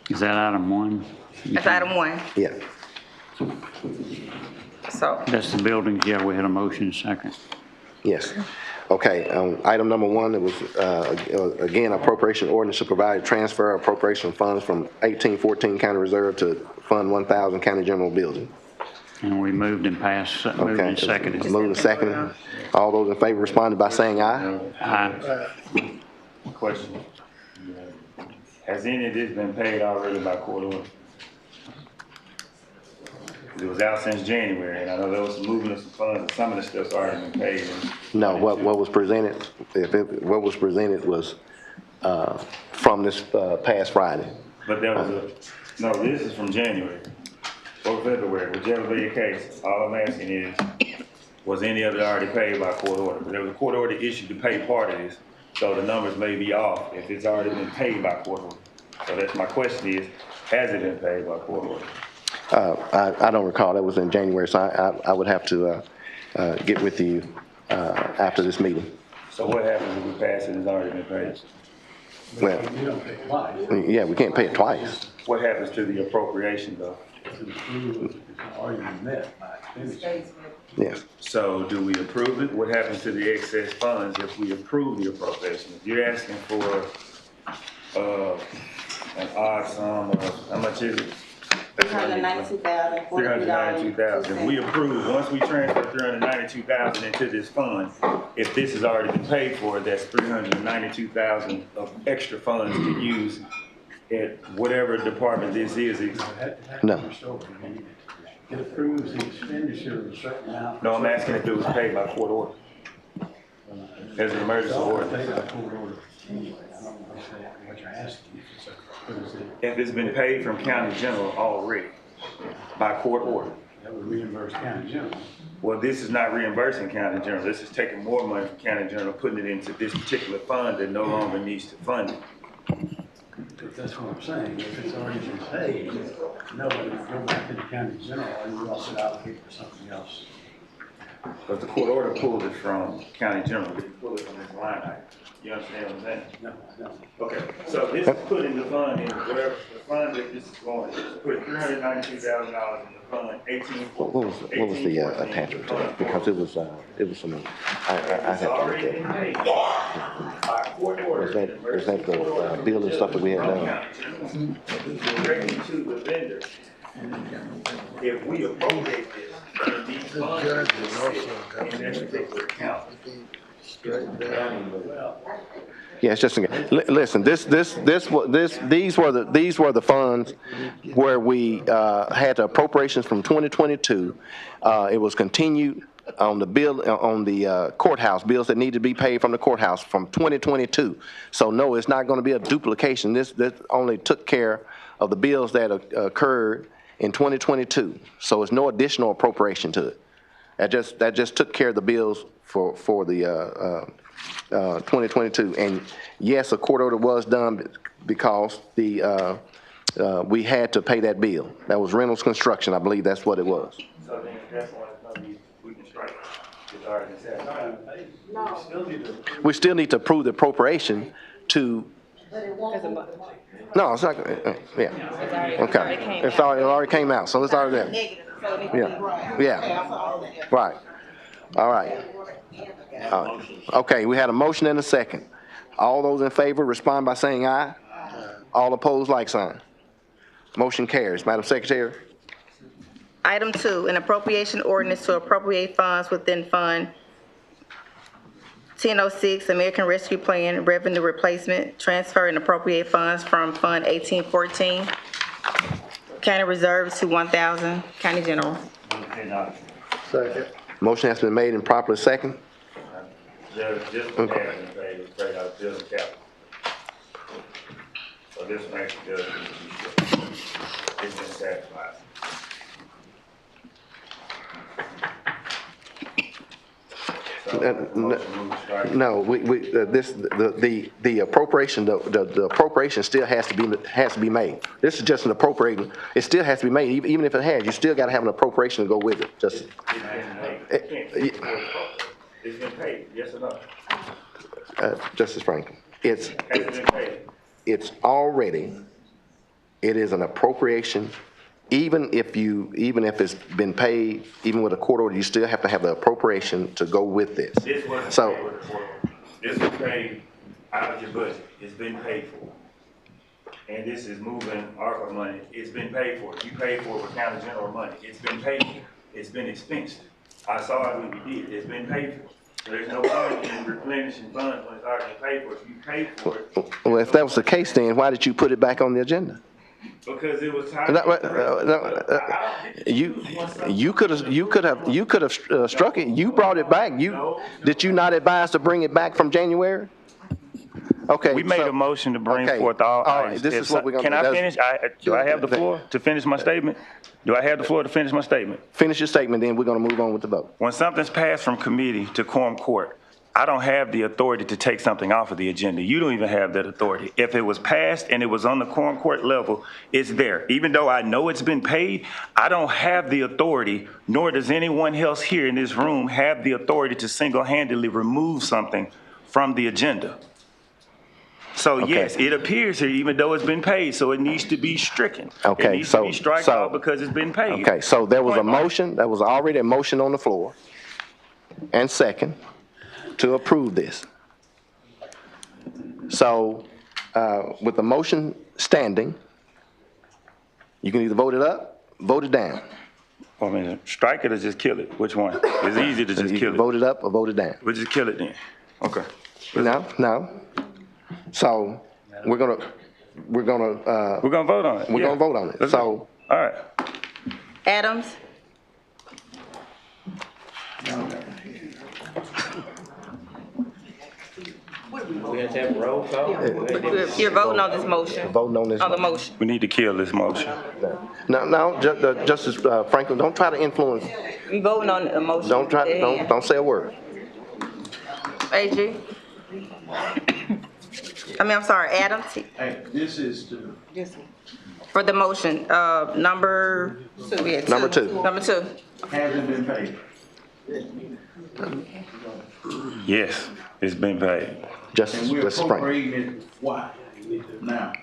Is that item 1? that's item 1. yeah. So, That's the buildings, yeah, we had a motion second. Yes. Okay, item number 1, it was, again, appropriation ordinance to provide transfer appropriation funds from 1814 County Reserve to Fund 1000 County General Building. And we moved and passed, moved and seconded. Moved and seconded. All those in favor responded by saying aye. Aye. Question. Has any of this been paid already by court order? It was out since January, and I know there was some movement of some funds, and some of the stuff's already been paid. No, what was presented, what was presented was from this past Friday. But there was no, this is from January or February, whichever be the case. All I'm asking is, was any of it already paid by court order? But there was a court order issued to pay part of this, so the numbers may be off if it's already been paid by court order. So that's my question is, has it been paid by court order? I don't recall, that was in January, so I would have to get with you after this meeting. So what happens if we pass it, it's already been paid? Well, You don't pay twice. yeah, we can't pay it twice. What happens to the appropriation though? It's already been met by expenditure. Yes. So do we approve it? What happens to the excess funds if we approve the appropriation? If you're asking for, an odd sum of, how much is it? $392,000. We approve, once we transfer $392,000 into this fund, if this has already been paid for, that's $392,000 of extra funds to use at whatever department this is. No. It approves the expenditure of a certain amount. No, I'm asking if it was paid by court order. As an emergency order. Paid by court order. Anyway, I don't understand what you're asking. If it's been paid from county general already by court order. That would reimburse county general. Well, this is not reimbursing county general. This is taking more money from county general, putting it into this particular fund that no longer needs to fund it. But that's what I'm saying. If it's already been paid, no, it would go back to the county general and you also allocate for something else. Because the court order pulled it from county general, they pulled it from this line item. You understand what I'm saying? No, I don't. Okay, so this is putting the fund in, whatever, the fund that this is going, put $392,000 in the fund, 18. What was the attachment to that? Because it was some, I have to look at it. Was that the bill and stuff that we had done? Directly to the vendor. If we appropriate this, then these funds are just in that particular account. Yeah, it's just, listen, these were the funds where we, had the appropriations from 2022. It was continued on the bill, on the, courthouse, bills that need to be paid from the courthouse from 2022. So no, it's not gonna be a duplication. This only took care of the bills that occurred in 2022. So it's no additional appropriation to it. That just took care of the bills for the 2022. And yes, a court order was done because we had to pay that bill. That was Reynolds Construction, I believe that's what it was. So then that's why it's gonna be, we can strike it. It's already set. We still need to approve the appropriation to. But it won't move the money. No, it's not, yeah. Okay, it already came out, so it's already there. Yeah, right. All right. Okay, we had a motion and a second. All those in favor respond by saying aye. All opposed, like sign. Motion carries. Madam Secretary. Item 2, an appropriation ordinance to appropriate funds within Fund 1006, American Rescue Plan Revenue Replacement, transfer and appropriate funds from Fund 1814, County Reserves to 1,000, County General. Second. Motion has been made and properly second. Just the cash in favor, straight out of bill and capital. So this one actually does, it's been satisfied. No, the appropriation, the appropriation still has to be made. This is just an appropriating. It still has to be made, even if it has. You still got to have an appropriation to go with it. Just. It's been paid, yes or no? Justice Franklin, it's already. It is an appropriation. Even if it's been paid, even with a court order, you still have to have the appropriation to go with this. This wasn't paid with a court order. This was paid out of your budget. It's been paid for. And this is moving ARPA money. It's been paid for. You paid for it with county general money. It's been paid for. It's been expensed. I saw it when you did. It's been paid for. So there's no point in replenishing funds when it's already paid for. If you paid for it. Well, if that was the case, then why did you put it back on the agenda? Because it was time. You could have struck it. You brought it back. Did you not advise to bring it back from January? Okay. We made a motion to bring forth all right, this is what we're gonna do. Can I finish? Do I have the floor to finish my statement? Do I have the floor to finish my statement? Finish your statement, then we're gonna move on with the vote. When something's passed from committee to quorum court, I don't have the authority to take something off of the agenda. You don't even have that authority. If it was passed and it was on the quorum court level, it's there. Even though I know it's been paid, I don't have the authority, nor does anyone else here in this room have the authority to single-handedly remove something from the agenda. So yes, it appears here, even though it's been paid, so it needs to be stricken. Okay, it needs to be struck out because it's been paid. Okay, so there was a motion, there was already a motion on the floor and second to approve this. So with the motion standing, you can either vote it up, vote it down. I mean, strike it or just kill it? Which one? It's easy to just You kill can it. vote it up or vote it down. We'll just kill it then. Okay. No. So we're gonna We're gonna vote on it. We're gonna vote on it. Let's So, all right. Adams? We have to have a roll call. You're voting on this motion. voting on this. On the motion. We need to kill this motion. No, Justice Franklin, don't try to influence. We voting on the motion. Don't say a word. AG? I'm sorry, Adams, Hey, this is to, for the motion, number, we had Number two. Number 2. hasn't been paid. Yes, it's been paid. Justice And we're Franklin. appropriating it, why? Now,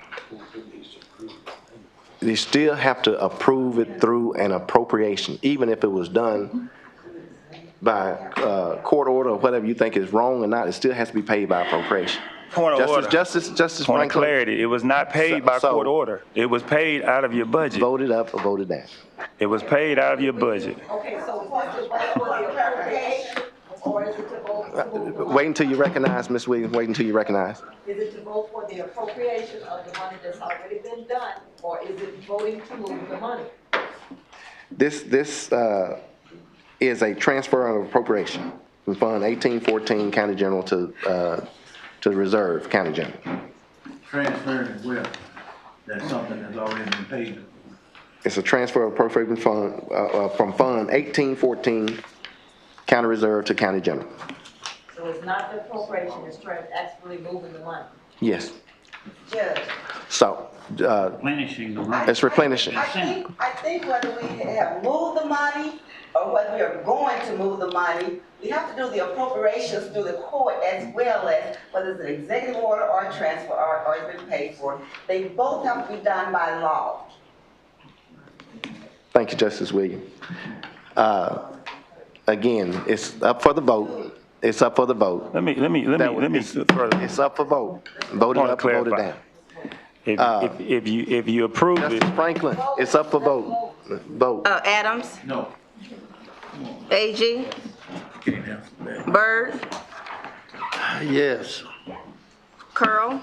You still have to approve it through an appropriation, even if it was done by court order or whatever you think is wrong or not, it still has to be paid by appropriation. Point of order. Justice Point of Franklin. clarity, it was not paid by So- court order. It was paid out of your budget. Vote it up or vote it down. It was paid out of your budget. Okay, so what's the vote for the appropriation, or is it to vote to move the money? Wait until you recognize, Ms. Williams, wait until you recognize. Is it to vote for the appropriation of the money that's already been done, or is it voting to move the money? This is a transfer of appropriation from Fund 1814 County General to the Reserve County General. transferring it well, that's something that's already been paid. It's a transfer of appropriation fund, from Fund 1814 County Reserve to County General. So it's not the appropriation, it's actually moving the money. Yes. Judge. So, Replenishing the money. it's replenishing. I think whether we have moved the money or whether we are going to move the money, we have to do the appropriations through the court as well as whether it's an executive order or a transfer or it's been paid for. They both have to be done by law. Thank you, Justice Williams. Again, it's up for the vote. It's up for the vote. Let me further. It's up for vote. Vote it up, vote it down. If you approve it. Justice Franklin, it's up for vote. Vote. Adams? No. AG? Byrd? Yes. Curl?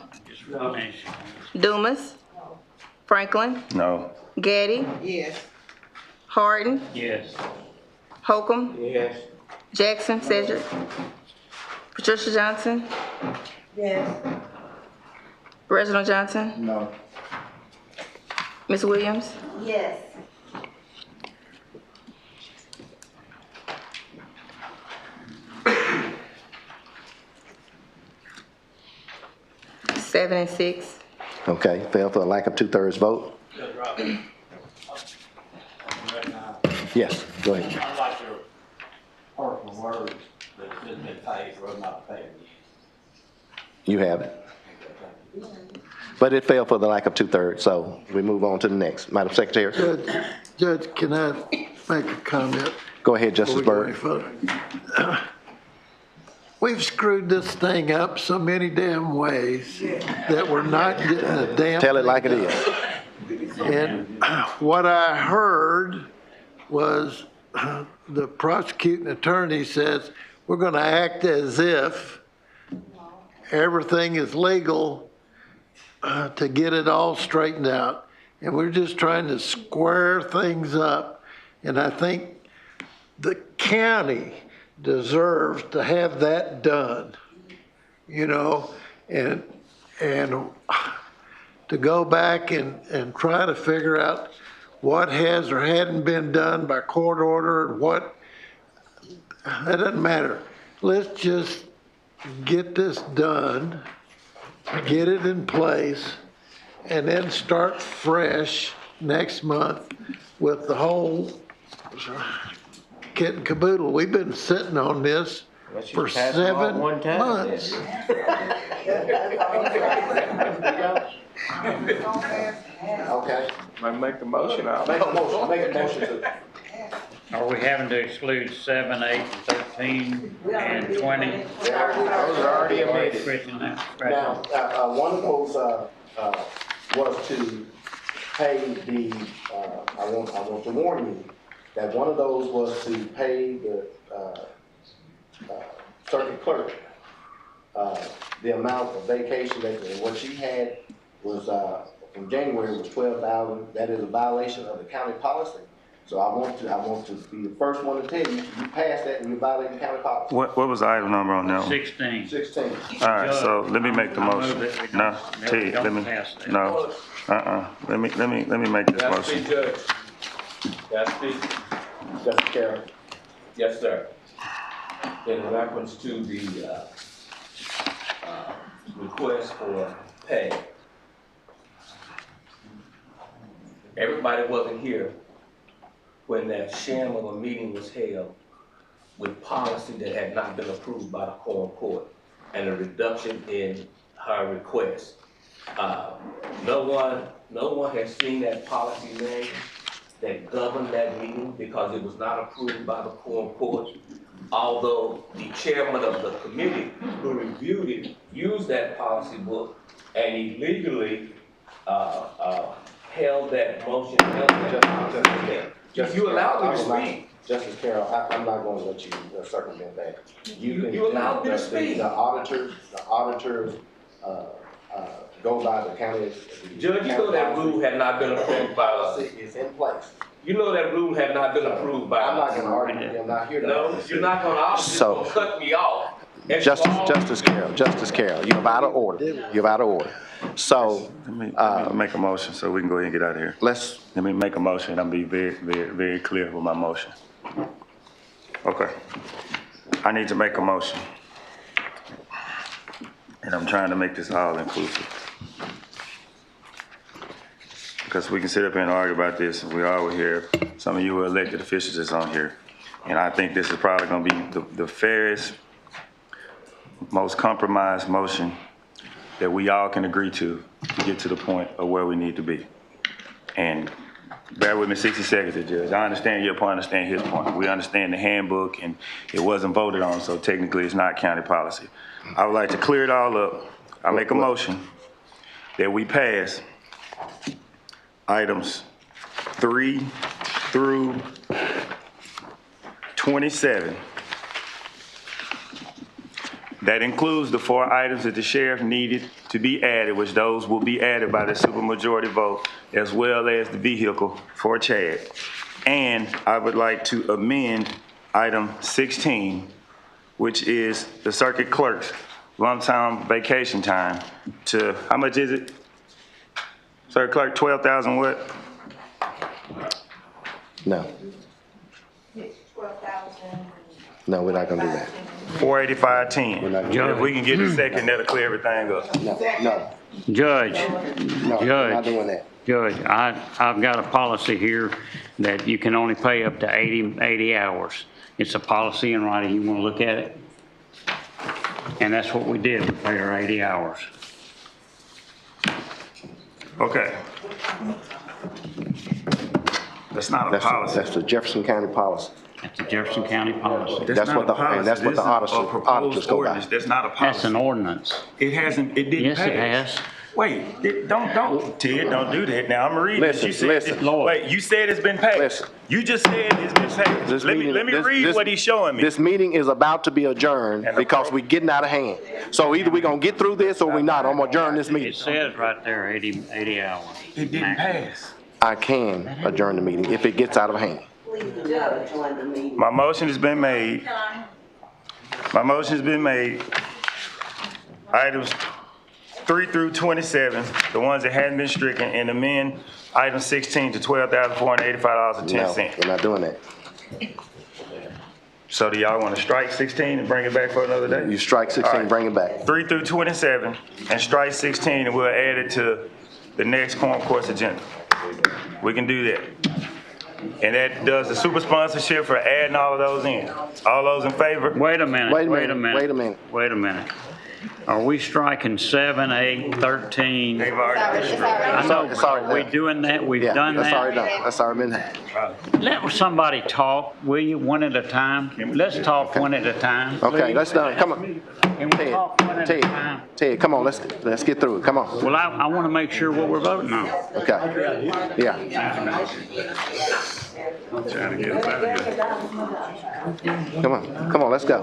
Dumas? Franklin? No. Gaddy? Yes. Harden? Yes. Holcomb? Yes. Jackson, Cedric? Patricia Johnson? Yes. Reginald Johnson? No. Ms. Williams? Yes. Seven and 6. Okay, fail for a lack of 2/3 vote. Yes, go ahead. I like your personal words that it's been paid or not paid. You have it. But it failed for the lack of 2/3, so we move on to the next. Madam Secretary? Judge, can I make a comment? Go ahead, Justice before we Byrd. go any further? We've screwed this thing up so many damn ways that we're not getting a damn. Tell it like it thing is. done. And what I heard was the prosecuting attorney says, we're gonna act as if everything is legal to get it all straightened out. And we're just trying to square things up. And I think the county deserves to have that done, you know, and to go back and try to figure out what has or hadn't been done by court order, and what, that doesn't matter. Let's just get this done, get it in place, and then start fresh next month with the whole kit and caboodle. We've been sitting on this for 7 months. Okay. Might make a motion out. Make a motion to Are we having to exclude 7, 8, 13, and 20? Those are already omitted. Scratching that, Now, scratching. one of those, was to pay the, I want to warn you, that one of those was to pay the, circuit clerk, the amount of vacation that, what she had was, from January was $12,000. That is a violation of the county policy. So I want to be the first one to tell you, you passed that and you violated county policy. What was the item number on that one? 16. 16. All right, so let me make the motion. No, T, let me, no, let me make this That's motion. me, Judge. That's me. Justice Carroll. Yes, sir. In reference to the, request for pay. Everybody wasn't here when that sham of a meeting was held with policy that had not been approved by the Quorum Court and a reduction in her request. No one has seen that policy manual that governed that meeting because it was not approved by the Quorum Court. Although the chairman of the committee who reviewed it used that policy book and illegally held that motion. You allowed me to speak. Justice Carroll, I'm not going to let you circumvent that. You allowed me to speak. The auditors go by the county. Judge, you know that rule had not been approved by us. It's in place. You know that rule had not been approved by us. I'm not going to argue with you. I'm not here to argue. No, you're not going to argue. You're going to cut me off. Justice Carroll, you're out of order. You're out of order. So, Let me make a motion so we can go ahead and get out of here. Let me make a motion. I'll be very, very, very clear with my motion. Okay. I need to make a motion. And I'm trying to make this all inclusive. Because we can sit up here and argue about this, and we all were here. Some of you were elected officials that's on here. And I think this is probably gonna be the fairest, most compromised motion that we all can agree to get to the point of where we need to be. And bear with me 60 seconds, Judge. I understand your point, I understand his point. We understand the handbook and it wasn't voted on, so technically it's not county policy. I would like to clear it all up. I make a motion that we pass items 3 through 27. That includes the 4 items that the sheriff needed to be added, which those will be added by the supermajority vote, as well as the vehicle for Chad. And I would like to amend item 16, which is the circuit clerk's lump sum vacation time to, how much is it? Circuit clerk, 12,000 what? no. No, we're not going to do that. 485.10. If we can get a second, that'll clear everything up. No. Judge, No, we're not Judge, doing that. Judge, I've got a policy here that you can only pay up to 80 hours. It's a policy in writing. You want to look at it? And that's what we did. We paid her 80 hours. Okay. That's not a policy. That's the Jefferson County policy. That's the Jefferson County policy. That's what the auditors go by. That's not a policy. That's an ordinance. It hasn't, it didn't pass. Yes, it has. Wait, Ted, don't do that. Now, I'm reading this. Listen, Wait, you said it's been passed. Listen. You just said it's been passed. Let me read what he's showing me. This meeting is about to be adjourned because we're getting out of hand. So either we're going to get through this or we're not. I'm going to adjourn this meeting. It says right there, 80 hours. It didn't pass. I can adjourn the meeting if it gets out of hand. My motion has been made. My motion has been made. Items 3 through 27, the ones that hadn't been stricken, and amend item 16 to $12,485.10. No, we're not doing that. So do y'all want to strike 16 and bring it back for another day? You strike 16, bring it back. 3 through 27 and strike 16, and we'll add it to the next Quorum Court's agenda. We can do that. And that does the super sponsorship for adding all of those in. All those in favor? Wait a minute. Wait a minute. Wait a minute. Are we striking 7, 8, 13? They've already. I know, It's already are we done. doing that? We've Yeah, done that's already that? done. That's already been had. Let somebody talk, will you, one at a time? Let's talk one at a time. Okay, please. that's done. Come on. Can we talk one at a time? Ted, come on, let's get through it. Come on. Well, I want to make sure what we're voting on. Okay. Yeah. I'm trying to get us out of here. Come on, let's go.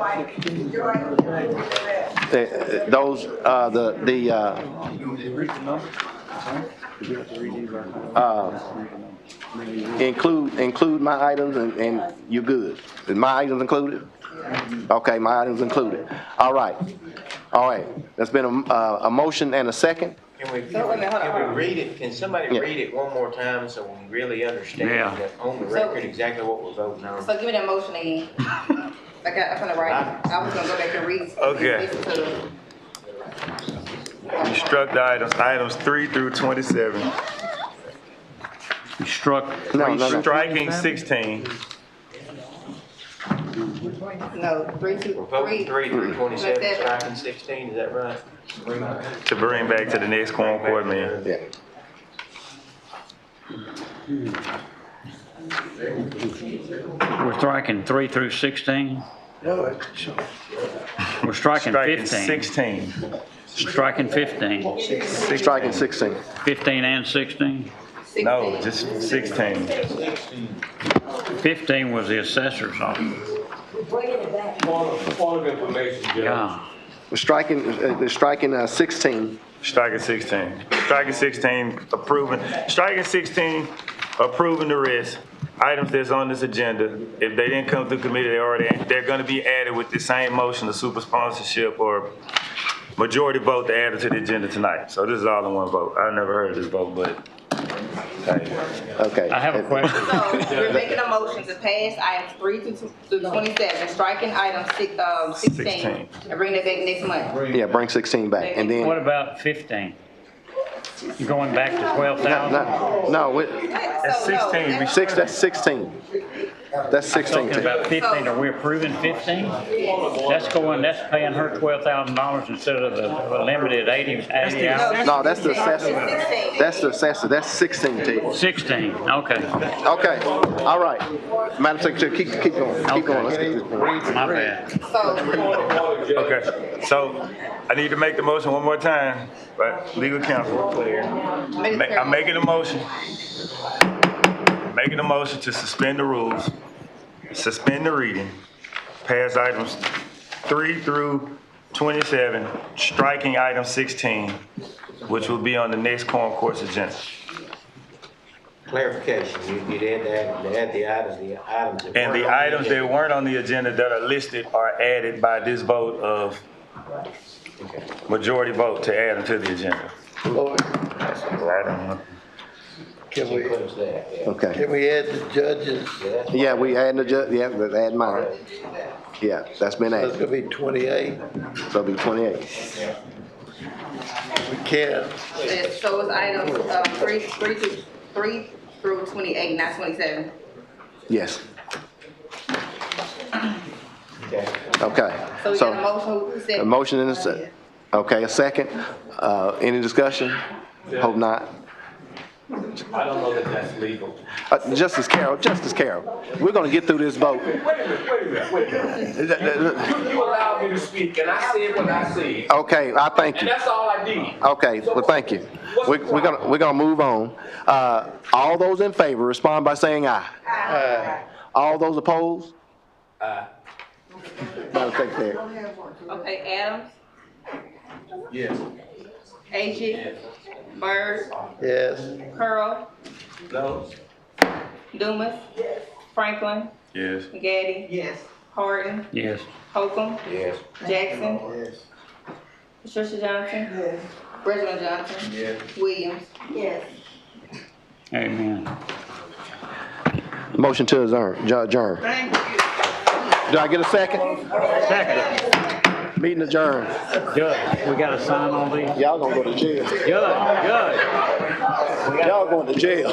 Those, include my items and you good. Is my items included? Okay, my items included. All right. There's been a motion and a second. Can we read it? Can somebody read it one more time so we really understand that on the record exactly what we're voting on? So give me that motion again. I'm gonna write it. I was gonna go back and read. Okay. You struck the items 3 through 27. You struck. Striking 16. No, 3 We're voting 3 through 27, striking 16, is that right? To bring back to the next quorum court meeting. Yeah. We're striking 3 through 16? We're striking 15. 16. Striking 15. Striking 16. 15 and 16? No, just 16. 15 was the assessor's office. Point of information, Judge. Yeah. We're striking 16. Striking 16. Striking 16, approving. Striking 16, approving the rest. Items that's on this agenda, if they didn't come through committee, they're going to be added with the same motion, the super sponsorship or majority vote to add it to the agenda tonight. So this is all in one vote. I never heard of this vote, but. Okay. I have a question. So we're making a motion to pass items 3 through 27, striking item 16, and bring that back next month. Yeah, bring 16 back, and then. What about 15? Going back to 12,000? No, that's 16. That's 16. That's 16. Talking about 15, are we approving 15? That's paying her $12,000 instead of the limited 80 hours? No, that's the assessor. That's the assessor. That's 16, T. 16, okay. Okay, all right. Madam Secretary, keep going. Keep going. Let's get this going. My bad. Okay, so I need to make the motion one more time, but legal counsel. I'm making a motion. Making a motion to suspend the rules, suspend the reading, pass items 3 through 27, striking item 16, which will be on the next quorum court's agenda. Clarification, you'd add the items. And the items that weren't on the agenda that are listed are added by this vote of majority vote to add them to the agenda. Can we, Okay. can we add the judges? Yeah, we add the judge. Yeah, we add mine. Yeah, that's been That's added. gonna be 28. So it'll be 28. We can't. So it's items 3 through 28, not 27. Yes. Okay. So we got a motion, who said? A motion and a second. Okay, a second. Any discussion? Hope not. I don't know that that's legal. Justice Carroll, we're gonna get through this vote. Wait a minute. You allowed me to speak, and I said what I said. Okay, I thank And you. that's all I did. Okay, well, thank you. We're gonna move on. All those in favor, respond by saying aye. Aye. All those opposed? Aye. Madam Secretary. Okay, Adams, Yes. AG, Byrd, Yes. Curl, No. Dumas, Franklin, Yes. Gaddy. Yes. Harden, Yes. Holcomb, Yes. Jackson, Yes. Patricia Johnson. Yes. Reginald Johnson. Yes. Williams. Yes. Amen. Motion to adjourn. Thank you. Do I get a second? Second. Meeting adjourned. Good. We got to sign all these? Y'all gonna go to jail. Good. Y'all going to jail.